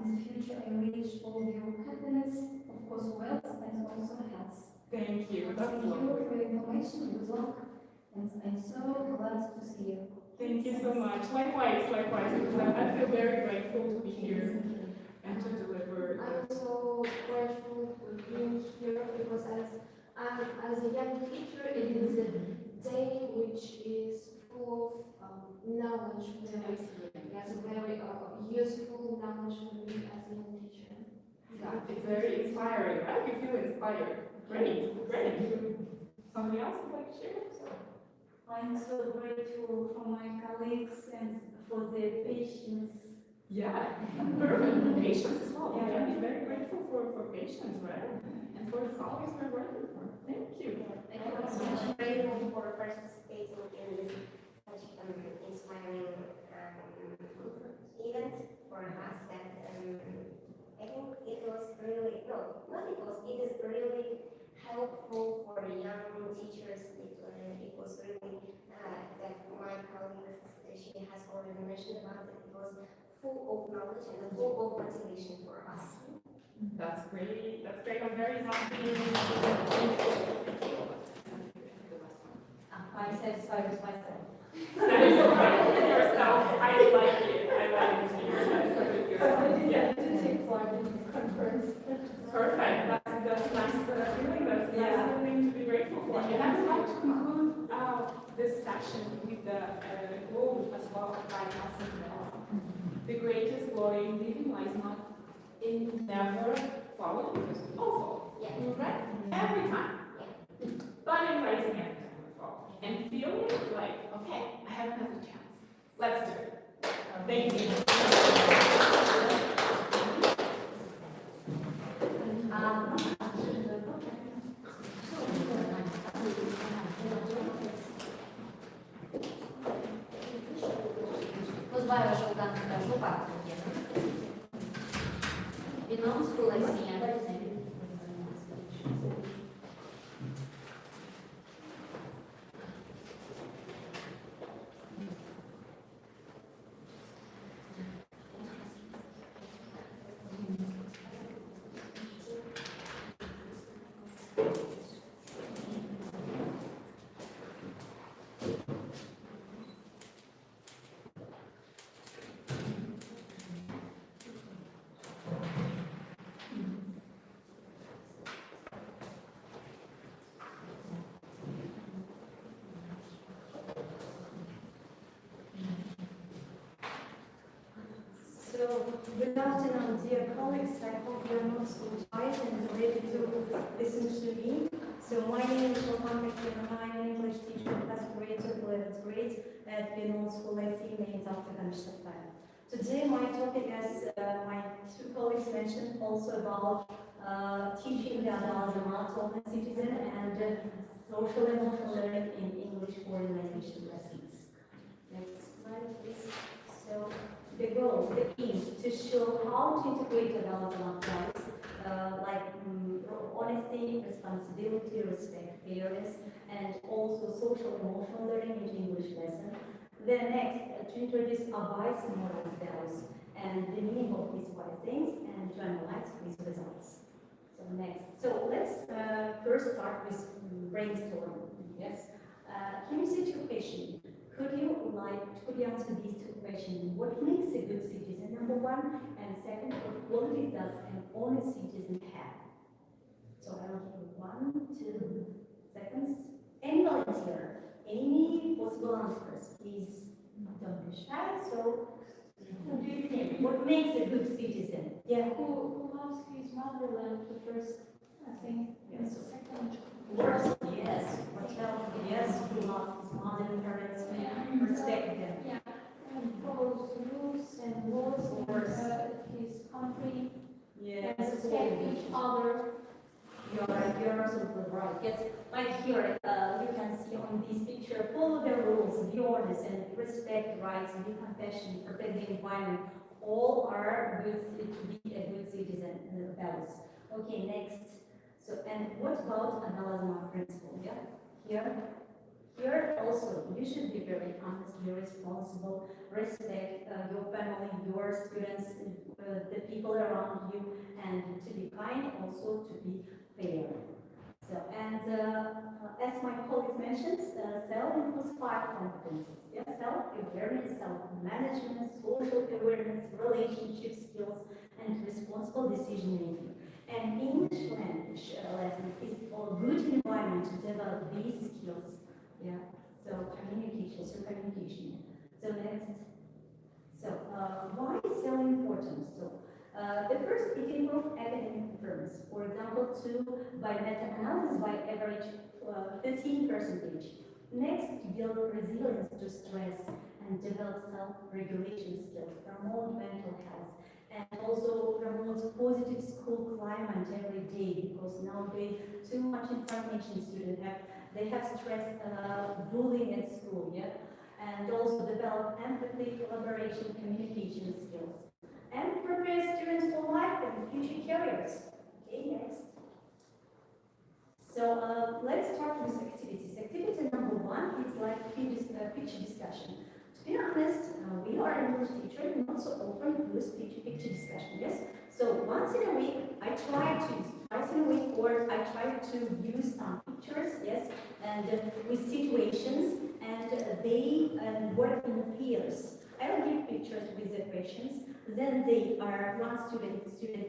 in the future I wish all of you happiness, of course wealth and also health. Thank you. Thank you for your information, good luck, and I'm so glad to see you. Thank you so much. Likewise. I feel very grateful to be here and to deliver. I'm so grateful for being here because as a young teacher, it is a day which is full of knowledge, very useful knowledge for me as a young teacher. It's very inspiring, right? You feel inspired. Great. Somebody else would like to share? I'm so grateful for my colleagues and for their patience. Yeah, perfect. Patience as well. You can be very grateful for patience, right? And for the colleagues we're working for. Thank you. I'm also grateful for participating in this such inspiring event for us that I think it was really, it is really helpful for young teachers. It was really, that my colleague, she has already mentioned about it, it was full of knowledge and full of motivation for us. That's great. I'm very happy. I'm satisfied with myself. Satisfied with yourself. I like it. You're satisfied with yourself. Yeah. To take part in this conference. Perfect. That's nice feeling. That's nice feeling to be grateful for. And I would like to conclude this session with the quote as well by Nelson Mandela. The greatest glory in living lies not in never falling, because we all fall. Yeah. Right? Every time. But in rising every time we fall. And feeling like, okay, I have another chance. Let's do it. Thank you. Pozwala żołdanka żupa. Winą z kulesiem. Good afternoon, dear colleagues. I hope you're not so tired and ready to listen to me. So my name is Roman Mikhailova. I'm an English teacher in class grade 11th grade at Benol School IC named after Einstein. Today my topic, as my two colleagues mentioned, also about teaching the Al-Azamat of the citizen and social and emotional learning in English foreign language lessons. Next slide, please. So the goal, the aim is to show how to integrate Al-Azamat values like honesty, responsibility, respect, fairness, and also social emotional learning into English lesson. Then next, to introduce wise moral values and the meaning of these wise things and to analyze these results. So next, so let's first start with brainstorming. Yes. Can you say two questions? Could you answer these two questions? What makes a good citizen, number one, and second, what qualities does an honest citizen have? So I will give you 1, 2 seconds. Any volunteer, any possible answers, please don't be shy. So, who do you think? What makes a good citizen? Yeah. Who loves his motherland first, I think. Yes. Second. Words, yes. What else? Yes. Who loves his mother and parents? Respect them. Yeah. And follows rules and laws of his country. Yes. And respect each other. You're absolutely right. Yes, like here, you can see on this picture, follow the rules, be honest, and respect rights, be compassionate, protect the environment. All are good to be a good citizen and values. Okay, next. So, and what about Al-Azamat principle? Yeah, here also, you should be very honest, be responsible, respect your family, your students, the people around you, and to be kind, also to be fair. So, and as my colleague mentioned, self includes 5 competencies. Yes, self-awareness, self-management, social awareness, relationship skills, and responsible decision making. And English language lessons is a good environment to develop these skills. Yeah. So communication. So next. So why is self important? So the first, it improves academic performance. For example, by meta-analysis by average 13%. Next, build resilience to stress and develop self-regulation skills, promote mental health, and also promotes positive school climate every day, because nowadays too much information students have. They have stress, bullying at school, yeah, and also develop empathy, collaboration, communication skills, and prepare students for life and future careers. Okay, next. So let's start with activities. Activity number 1 is like picture discussion. To be honest, we are English teachers, not so often use picture discussion, yes? So once in a week, twice in a week, or I try to use some pictures, yes, and with situations, and they work in pairs. I will give pictures with the questions, then they are one student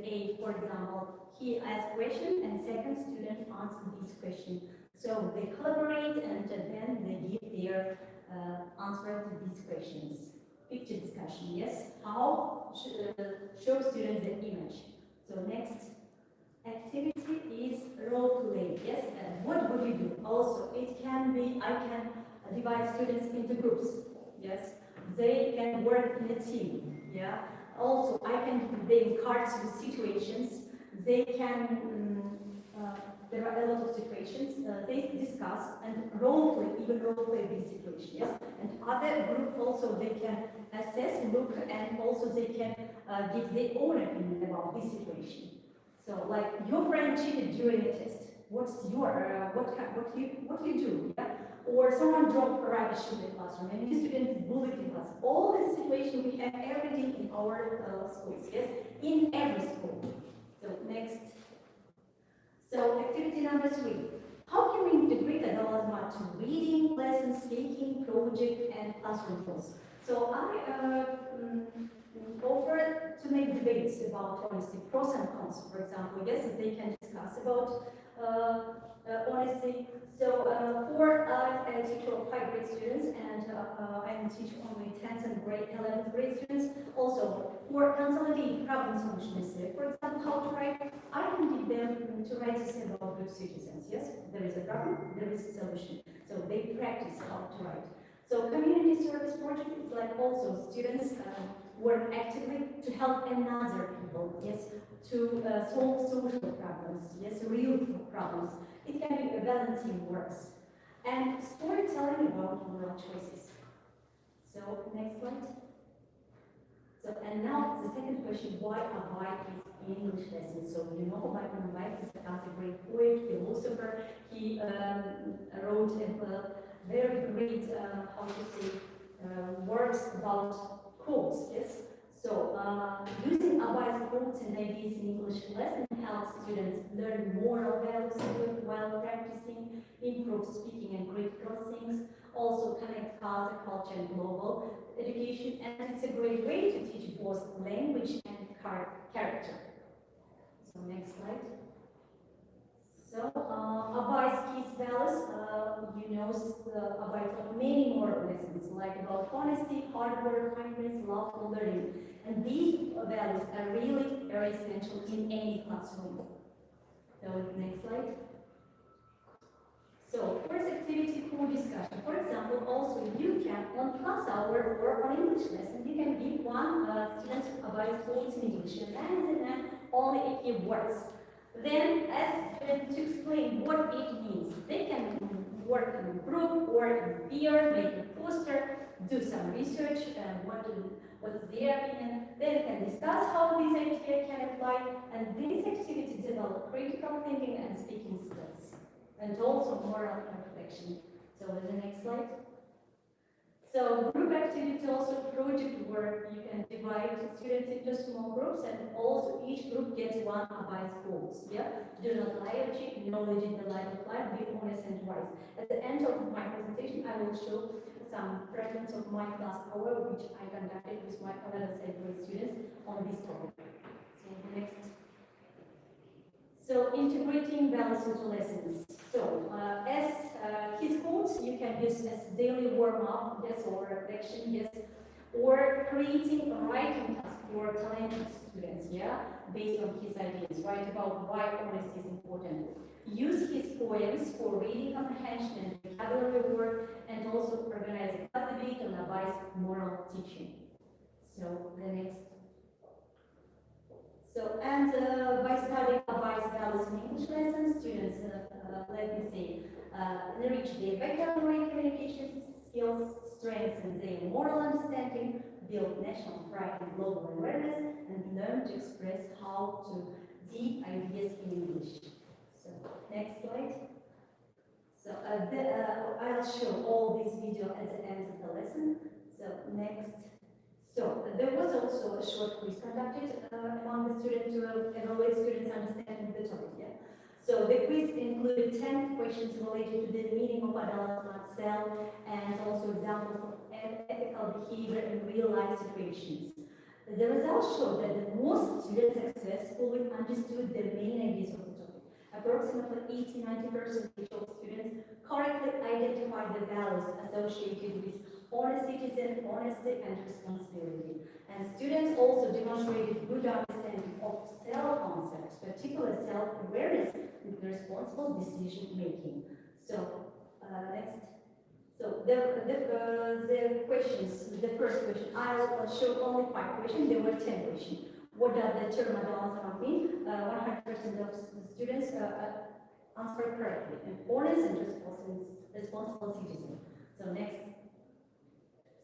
A, for example, he asks question, and second student answers this question. So they collaborate, and then they give their answer to these questions. Picture discussion, yes? How show students the image. So next activity is role play, yes? And what would you do? Also, it can be, I can divide students into groups, yes? They can work in a team, yeah? Also, I can give them cards with situations. They can, there are a lot of situations, they discuss and role play these situations, yes? And other group also, they can assess, look, and also they can give their own opinion about this situation. So, like, your friend cheated during a test. What's your, what you do, yeah? Or someone dropped rubbish in the classroom, and a student is bullied in class. All this situation we have every day in our schools, yes? In every school. So, next. So, activity number 3. How can we integrate Al-Azamat to reading, lesson, speaking, project, and classroom tools? So, I offer to make debates about honesty, pros and cons, for example. Yes, they can discuss about honesty. So, I'm a teacher of 5 grade students, and I'm teaching only 10th and grade 11th grade students. Also, for consolidated problem solution essay, for example, how to write, I can give them to write essay about good citizens. Yes, there is a problem, there is a solution. So they practice how to write. So community service project is like also students work actively to help another people. Yes, to solve social problems. Yes, real problems. It can be a balancing works. And storytelling about moral choices. So, next slide. So, and now the second question, why Abhay is in English lesson? So, you know Abhay Abhay is a great poet, philosopher. He wrote a very great, how to say, works about quotes, yes? So, using Abhay's quotes and ideas in English lesson helps students learn moral values while practicing, improve speaking and critical things, also connect culture and global education, and it's a great way to teach both language and character. So, next slide. So, Abhay's key values, you know, Abhay taught many more lessons, like about honesty, hard work, kindness, love, learning. And these values are really very essential in any classroom. So, next slide. So, first activity, co-discussion. For example, also you can, on class hour or on English lesson, you can give one student Abhay's quotes in English, and then only a few words. Then, as to explain what it means, they can work in a group or in peer, make a poster, do some research, what's their opinion. Then they can discuss how this idea can apply, and this activity develop critical thinking and speaking skills, and also moral reflection. So, the next slide. So, group activity, also project work, you can divide students into small groups, and also each group gets one Abhay's quotes. Yeah, do not lie or cheat, knowledge in the light of life, be honest and wise. At the end of my presentation, I will show some fragments of my class hour, which I conducted with my other grade students on this topic. So, next. So, integrating values into lessons. So, as his quotes, you can use as daily warm-up, yes, or reflection, yes, or creating a writing task for talented students, yeah, based on his ideas. Write about why honesty is important. Use his poems for reading comprehension and vocabulary work, and also organize a class debate on Abhay's moral teaching. So, the next. So, and by studying Abhay's values in English lessons, students, let me say, enrich their vocabulary communication skills, strengthen their moral understanding, build national pride and global awareness, and learn to express how to deep ideas in English. So, next slide. So, I'll show all this video at the end of the lesson. So, next. So, there was also a short quiz conducted among the students to evaluate students' understanding of the topic. Yeah? So, the quiz included 10 questions related to the meaning of adult self and also examples of ethical behavior in real-life situations. The results showed that the most students successfully understood the main ideas of the topic. Approximately 80–90% of students correctly identified the values associated with honest citizen, honesty, and responsibility. And students also demonstrated good understanding of self-concepts, particularly self-awareness and responsible decision-making. So, next. So, the questions, the first question, I'll show only 5 questions, there were 10 questions. What does the term adolescent mean? 100% of students answered correctly. And honest and responsible citizen. So, next.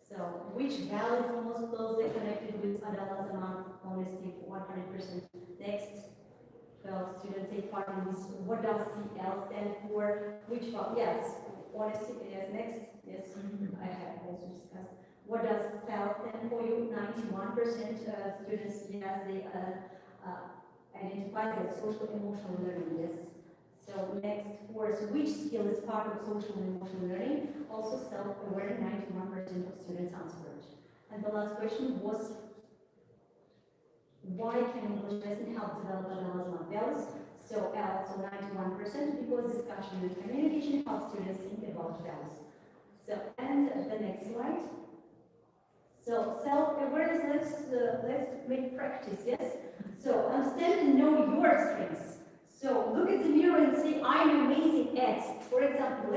So, which value is most closely connected with adolescent honesty? 100%. Next. Well, students take part in this. What does CL stand for? Which one? Yes. Honesty. Yes. Next. Yes. I have also discussed. What does SEL stand for? You 91% students, yes, they identify that social emotional learning. Yes. So next, course, which skill is part of social and emotional learning? Also self-aware, 91% of students answered. And the last question was, why can English lesson help develop adolescent values? So also 91% because discussion and communication helps students think about values. So, and the next slide. So self-awareness, let's make practice, yes? So understand and know your strengths. So look at the mirror and say, I'm amazing at. For example,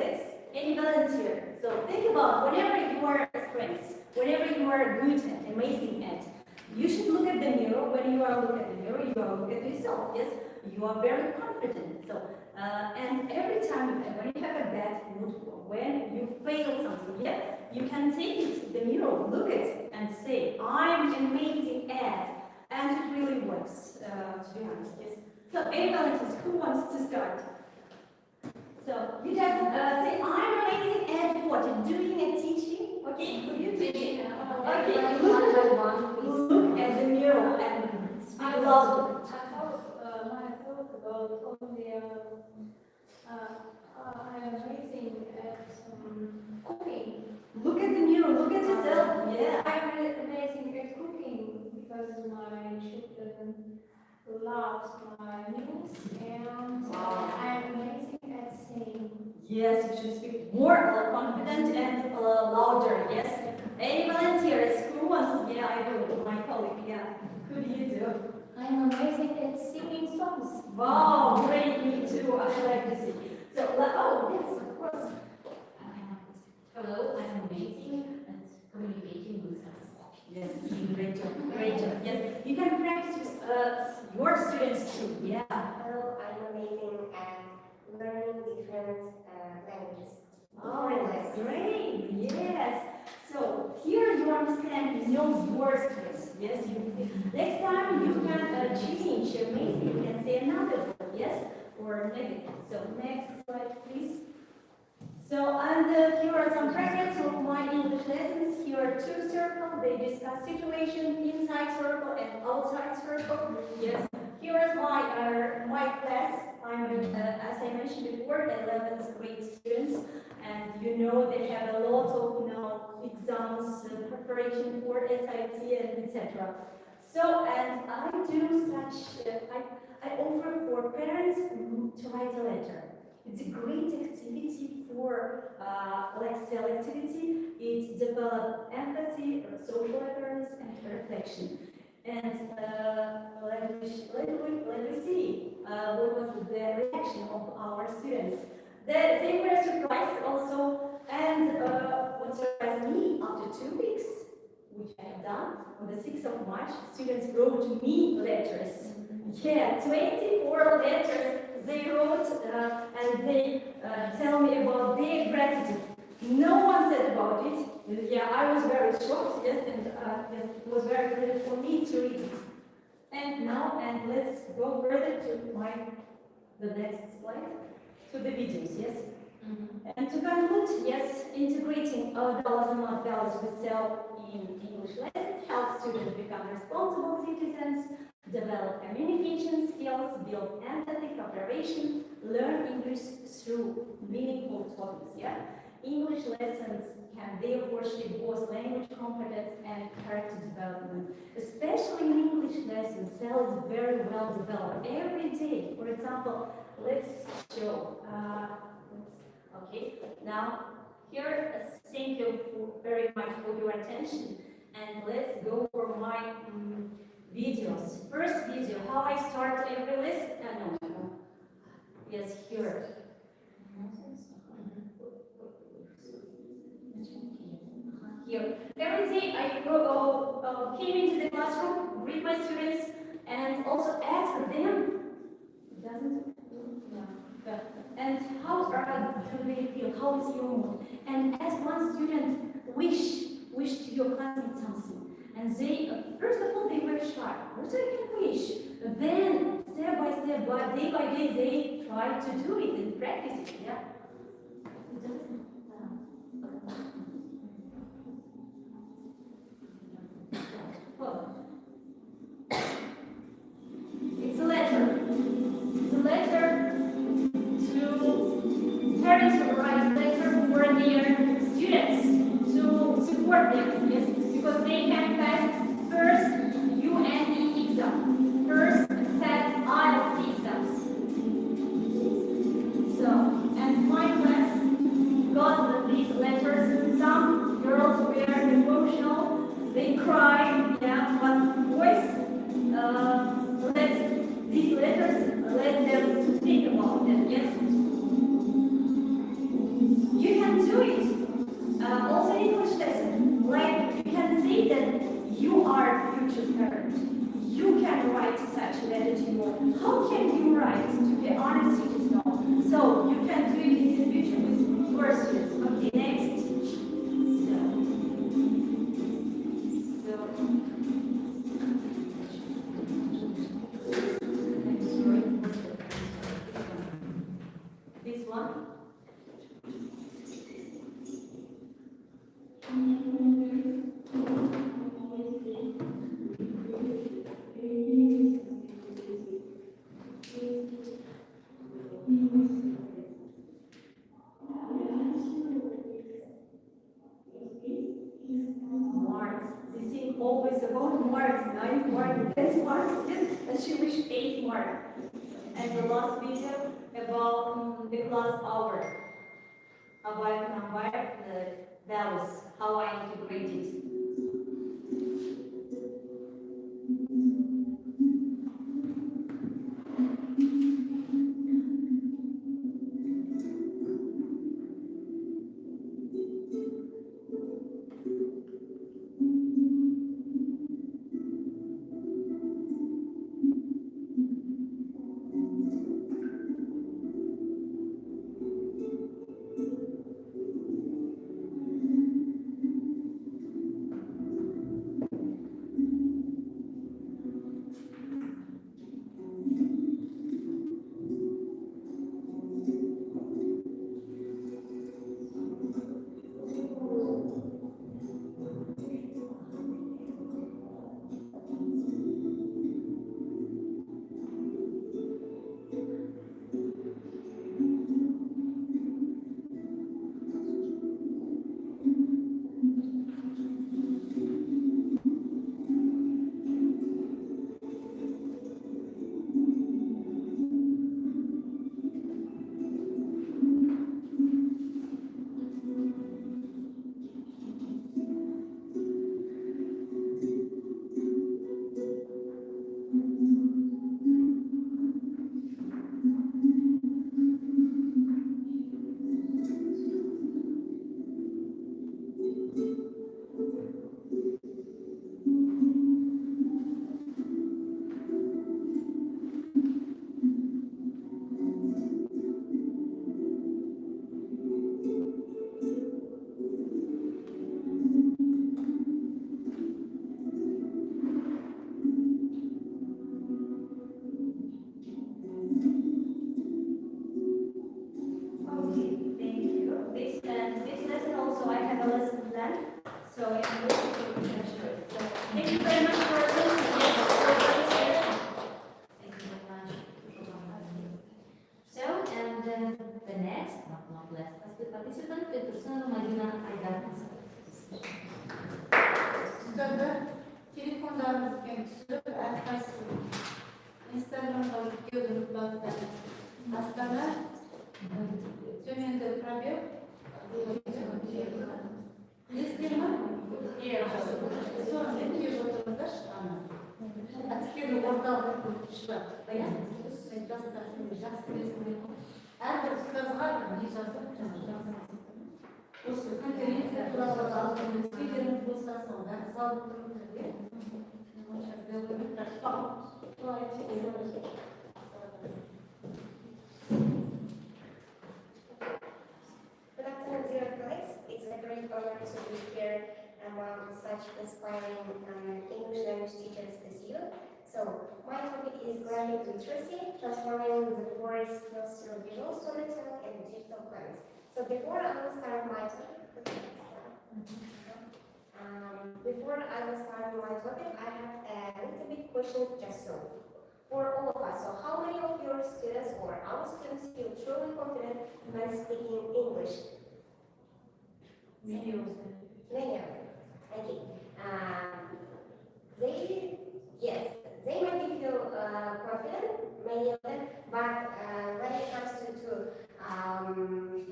any volunteer. So think about whatever your strengths, whatever you are good at, amazing at. You should look at the mirror. When you are looking at the mirror, you are looking at yourself, yes? You are very confident. So, and every time when you have a bad mood, when you fail something, yeah, you can take it to the mirror, look at it, and say, I'm amazing at. And it really works, to be honest, yes. So, any volunteers, who wants to start? So, you just say, I'm amazing at what? Doing and teaching? Okay, could you teach? Okay, One by one, please. look at the mirror and speak loudly. My thought about only I am amazing at cooking. Look at the mirror, look at yourself. Yeah. I am amazing at cooking because my children loves my meals, and Wow. I am amazing at singing. Yes, you should speak more confident and louder. Yes. Any volunteers? Who wants? Yeah, I do. My colleague. Yeah. Who do you do? I'm amazing at singing songs. Wow, great. Me too. I like to see. So, oh yes, of course. Hello, I'm amazing at communicating with others. Yes, great job. Great job. Yes, you can practice with your students too. Yeah. Well, I'm amazing at learning different languages. Oh, great. Yes. So here you understand, you know your strengths. Yes. Next time you can change. Amazing. You can say another word. Yes. Or negative. So next slide, please. So and here are some fragments of my English lessons. Here are two circles. They discuss situation inside circle and outside circle. Yes. Here is my class. I'm as I mentioned before, 11th grade students, and you know they have a lot of exams, preparation for SIT and etc. So and I do such I offer for parents to write a letter. It's a great activity for like selectivity. It develops empathy, social awareness, and reflection. And let me see what was the reaction of our students. They were surprised also, and what surprised me, after 2 weeks, which I have done, on the 6th of March, students wrote me letters. Yeah, 24 letters they wrote, and they tell me about their gratitude. No one said about it. Yeah, I was very shocked, yes, and yes, it was very good for me to read it. And now, and let's go further to the next slide, to the videos, yes? And to conclude, yes, integrating dollars and not dollars with self in English lessons helps students become responsible citizens, develop communication skills, build empathy, cooperation, learn English through meaningful topics, yeah? English lessons can therefore shape both language competence and character development. Especially in English lessons, cell is very well developed every day. For example, let's show. Okay, now here, thank you very much for your attention. And let's go for my videos. First video, how I start every list. No. Yes, here. Here. Every day I came into the classroom, greet my students, and also ask them, and how do they feel? How is your mood? And as one student wish to your classmate something, and they first of all they were shy. What I can wish? Then step by step, day by day, they try to do it and practice it. Yeah. It's a letter. It's a letter to parents who write letter for their students to support them. Yes, because they have passed first UNE exam, first set IELTS exams. So, and my class got these letters. Some girls were emotional. They to parent. You can write such a letter to your mom. How can you write? To be honest, it is not. So you can do it in the future with your students. Okay, next. This one. Marks. They think always about marks, 9 marks, 10 marks, and she wished 8 marks. And the last video about the class hour, about number values, how I integrated. Okay, thank you. This lesson also I have a lesson plan, so I'm going to show it. So thank you very much for listening. Yes, Thank you very much. So, and the next, not last, participant, Petrusova Marina Aydarnas. Üstadlar, telefonlarımız kendisi, arkası, Instagram'da video gruplardan hastalar, tümünde pробел, листема, sonra ne diyor vatandaş? Açıkçası ortalık kuruluşlar, bayan, her bir ustazlar ne yazıp осы конференция туралы алдыңыз спикеріңіз болса сонда салып тұрыңыз Good afternoon, dear colleagues. It's a great honor to be here among such inspiring English language teachers as you. So, my topic is graphic literacy, transforming the four skills through visual storytelling and digital plans. So, before I will start my topic, I have a little bit questions just so for all of us. So, how many of your students or our students feel truly confident when speaking English? Many of them. Okay. They might feel confident, many of them, but when it comes to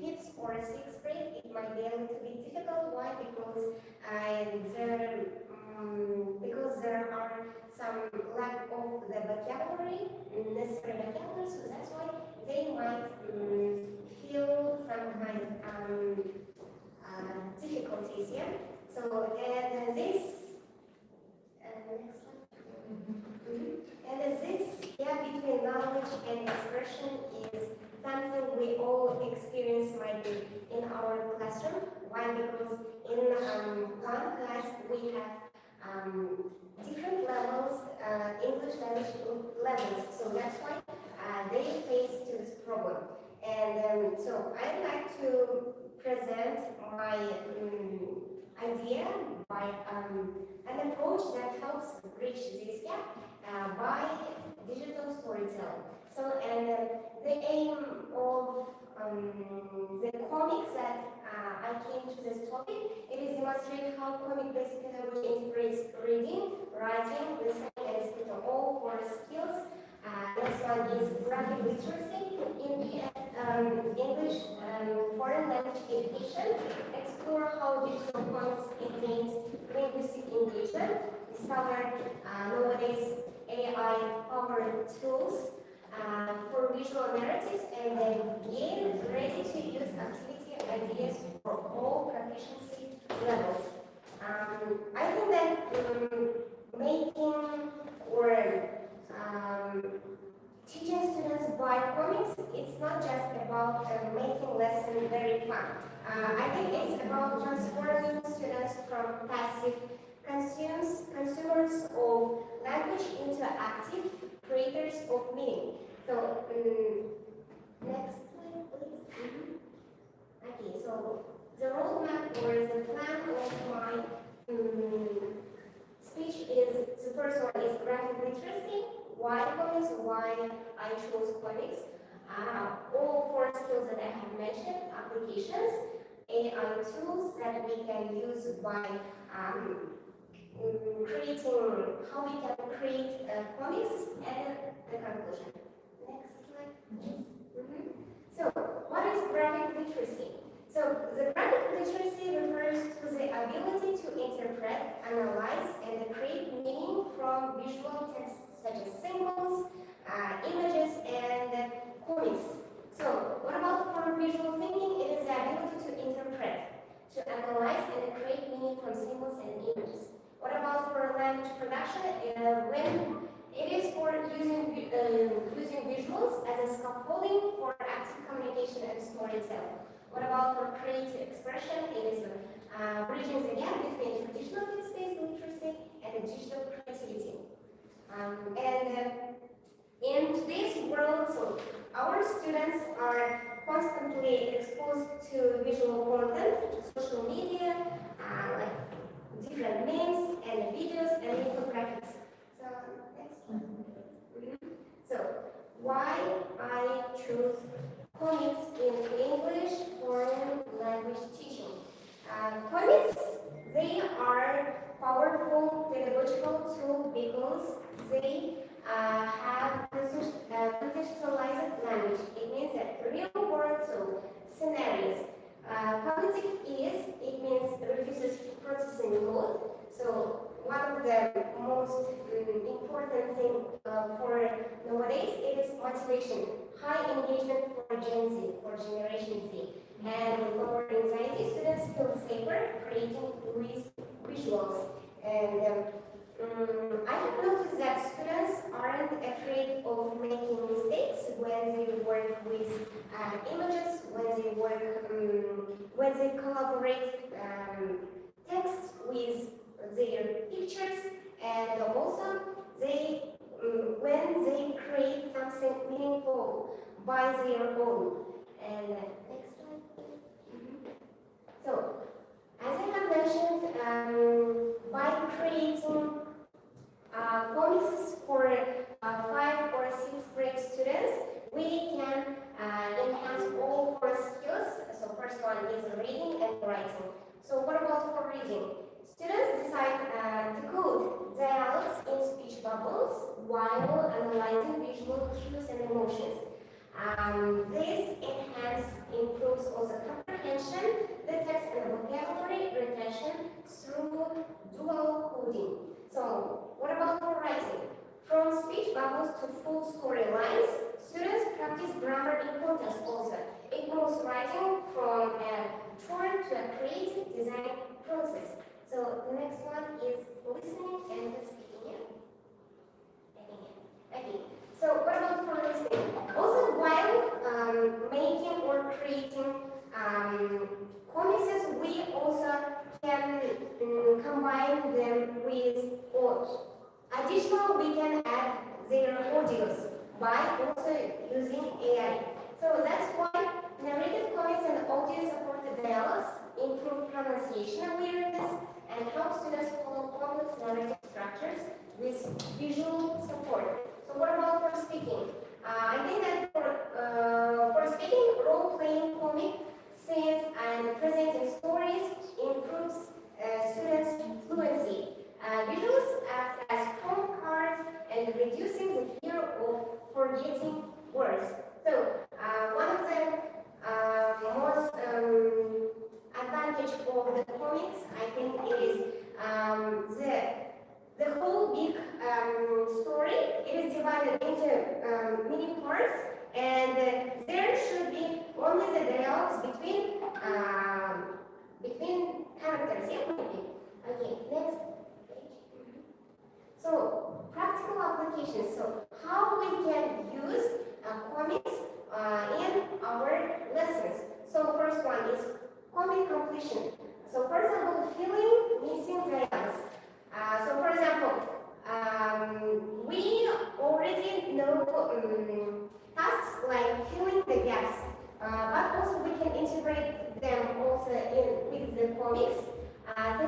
fifth or sixth grade, it might be a little bit difficult. Why? Because there are some lack of the vocabulary, necessary vocabulary, so that's why they might feel some kind of difficulties here. So this next slide. And this gap between knowledge and expression is something we all experience might be in our classroom. Why? Because in one class we have different levels, English language levels. So that's why they face to this problem. And so I'd like to present my idea by an approach that helps bridge this gap by digital storytelling. So, and the aim of the comics that I came to this topic, it is demonstrate how comic-based pedagogy integrates reading, writing, listening, and speaking, all four skills. Next one is graphic literacy in the English foreign language education. Explore how digital comics enhance linguistic engagement. Discover nowadays AI-powered tools for visual narratives, and then gain ready-to-use activity ideas for all proficiency levels. I think that making or teaching students by comics, it's not just about making lessons very fun. I think it's about transforming students from passive consumers of language into active creators of meaning. So, next slide, please. Okay, so the roadmap or the plan of my speech is, the first one is graphic literacy. Why comics? Why I chose comics? All four skills that I have mentioned, applications, AI tools that we can use by creating, how we can create comics, and the conclusion. Next slide, please. So, what is graphic literacy? So, the graphic literacy refers to the ability to interpret, analyze, and create meaning from visual text such as symbols, images, and comics. So, what about for visual thinking? It is the ability to interpret, to analyze, and create meaning from symbols and images. What about for language production? When it is for using visuals as a scaffolding for active communication and storytelling. What about for creative expression? It is bridging the gap between traditional text-based literacy and digital creativity. In today's world, so our students are constantly exposed to visual content, social media, like different memes and videos and infographics. So next one. So why I choose comics in English foreign language teaching? Comics, they are powerful pedagogical tool because they have contextualized language. It means that real world scenarios. Cognitive ease, it means reduces processing load. So one of the most important thing for nowadays, it is motivation. High engagement for Gen Z, for Generation Z. And lower anxiety, students feel safer creating with visuals. And I have noticed that students aren't afraid of making mistakes when they work with images, when they collaborate text with their pictures, and also when they create something meaningful by their own. And next slide, please. So, as I have mentioned, by creating comics for 5 or 6 grade students, we can enhance all 4 skills. So first one is reading and writing. So what about for reading? Students decide decode dialogues in speech bubbles while analyzing visual cues and emotions. This improves also comprehension, the text and vocabulary retention through dual coding. So, what about for writing? From speech bubbles to full storylines, students practice grammar in context also. It moves writing from a chore to a creative design process. So, the next one is listening and speaking. combine them with, or additional, we can add their audios by also using AI. So that's why narrative comics and audio supported dialogues improve pronunciation awareness and help students follow complex narrative structures with visual support. So what about for speaking? I think that for speaking, role-playing comic scenes and presenting stories improves students' fluency. Visuals act as prompt cards and reducing the fear of forgetting words. So one of the most advantage of the comics, I think, is the whole big story. It is divided into many parts, and there should be only the dialogues between characters. Yeah, maybe. Okay, next page. So practical applications. So how we can use comics in our lessons. So first one is comic completion. So for example, filling missing dialogues. So for example, we already know tasks like filling the gaps, but also we can integrate them also with the comics.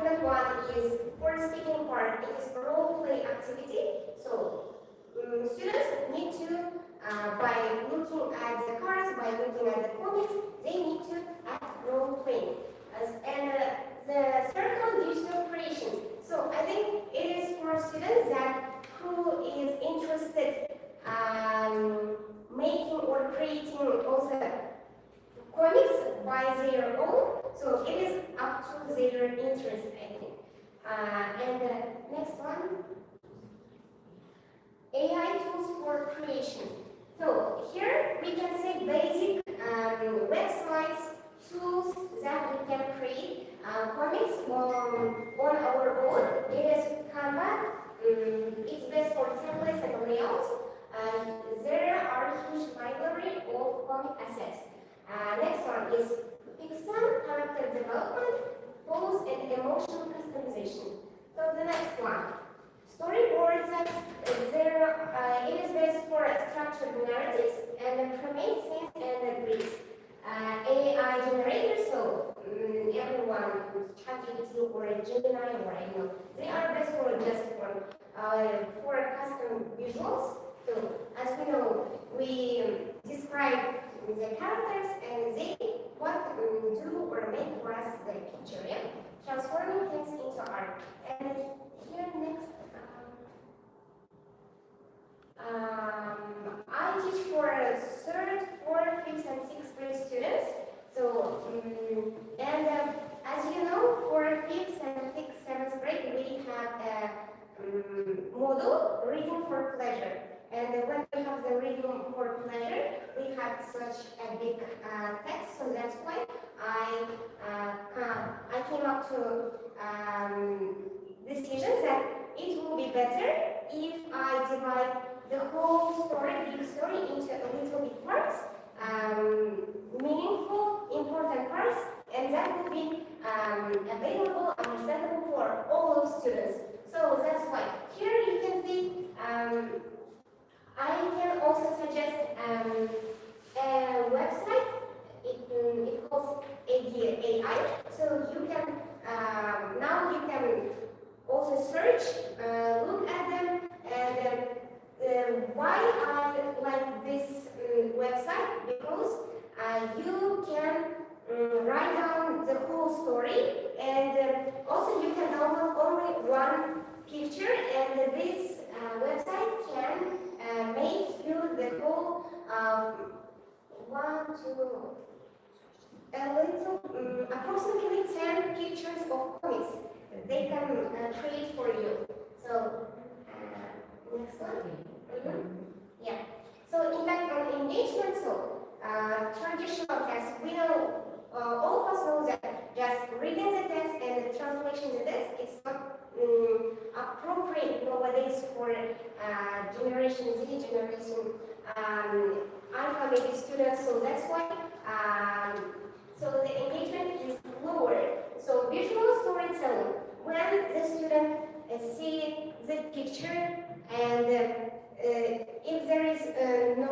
Second one is for speaking part, it is role play activity. So students need to, by looking at the cards, by looking at the comics, they need to act role playing. And the third one, digital creation. So I think it is for students that who is interested making or creating also comics by their own. So it is up to their interest, I think. And the next one, AI tools for creation. So here we can see basic websites, tools that we can create comics on our own. It is Canva. It's best for templates and layouts. There are a huge library of comic assets. Next one is Pixar, character development, pose and emotional customization. So the next one, storyboards. It is best for structured narratives and primate scenes and grids. AI generators, so everyone, ChatGPT or Gemini or I know, they are best for just for custom visuals. So as we know, we describe the characters and they what do or make for us the picture, yeah? Transforming things into art. And here next, I teach for 3rd, 4th, 5th, and 6th grade students. So, as you know, for 5th and 6th, 7th grade, we have a model, reading for pleasure. And when we have the reading for pleasure, we have such a big text. So that's why I came up to decisions that it will be better if I divide the whole story, big story, into a little bit parts, meaningful, important parts, and that will be available, understandable for all of students. So that's why here you can see. I can also suggest a website. It calls AI. So you can now you can also search, look at them, and why I like this website, because you can write down the whole story, and also you can download only one picture, and this website can make you the whole approximately 10 pictures of comics they can create for you. So next one. Yeah. So impact on engagement. So traditional text. We know all of us know that just reading the text and the translation the text is not appropriate nowadays for generation Z, generation alpha maybe students. So that's why so the engagement is lower. So visual storytelling. when the student see the picture and if there is no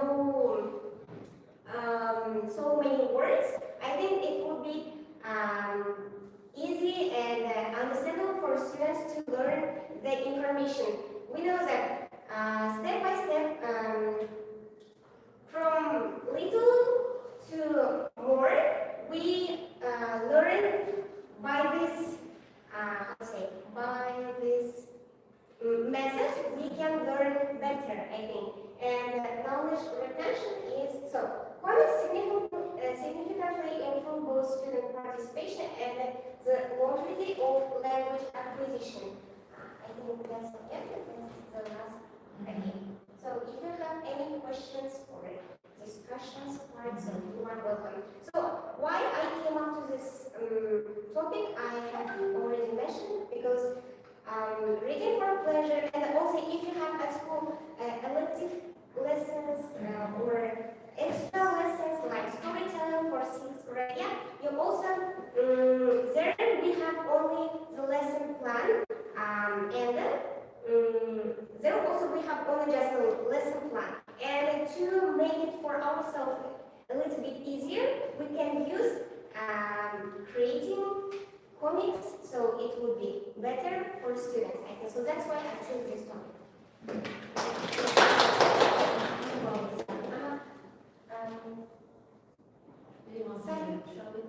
so many words, I think it would be easy and understandable for students to learn the information. We know that step by step, from little to more, we learn by this, by this method, we can learn better, I think. And knowledge retention is so. Significantly improve both student participation and the quality of language acquisition. I think that's the last again. So if you have any questions or discussions part, so you are welcome. So why I came up to this topic, I have already mentioned, because reading for pleasure, and also if you have at school elective lessons or extra lessons like storytelling for 6th grade, yeah, you also there we have only the lesson plan, and there also we have only just a lesson plan. And to make it for ourselves a little bit easier, we can use creating comics, so it would be better for students, I think. So that's why I chose this topic. Do you want to, shall we?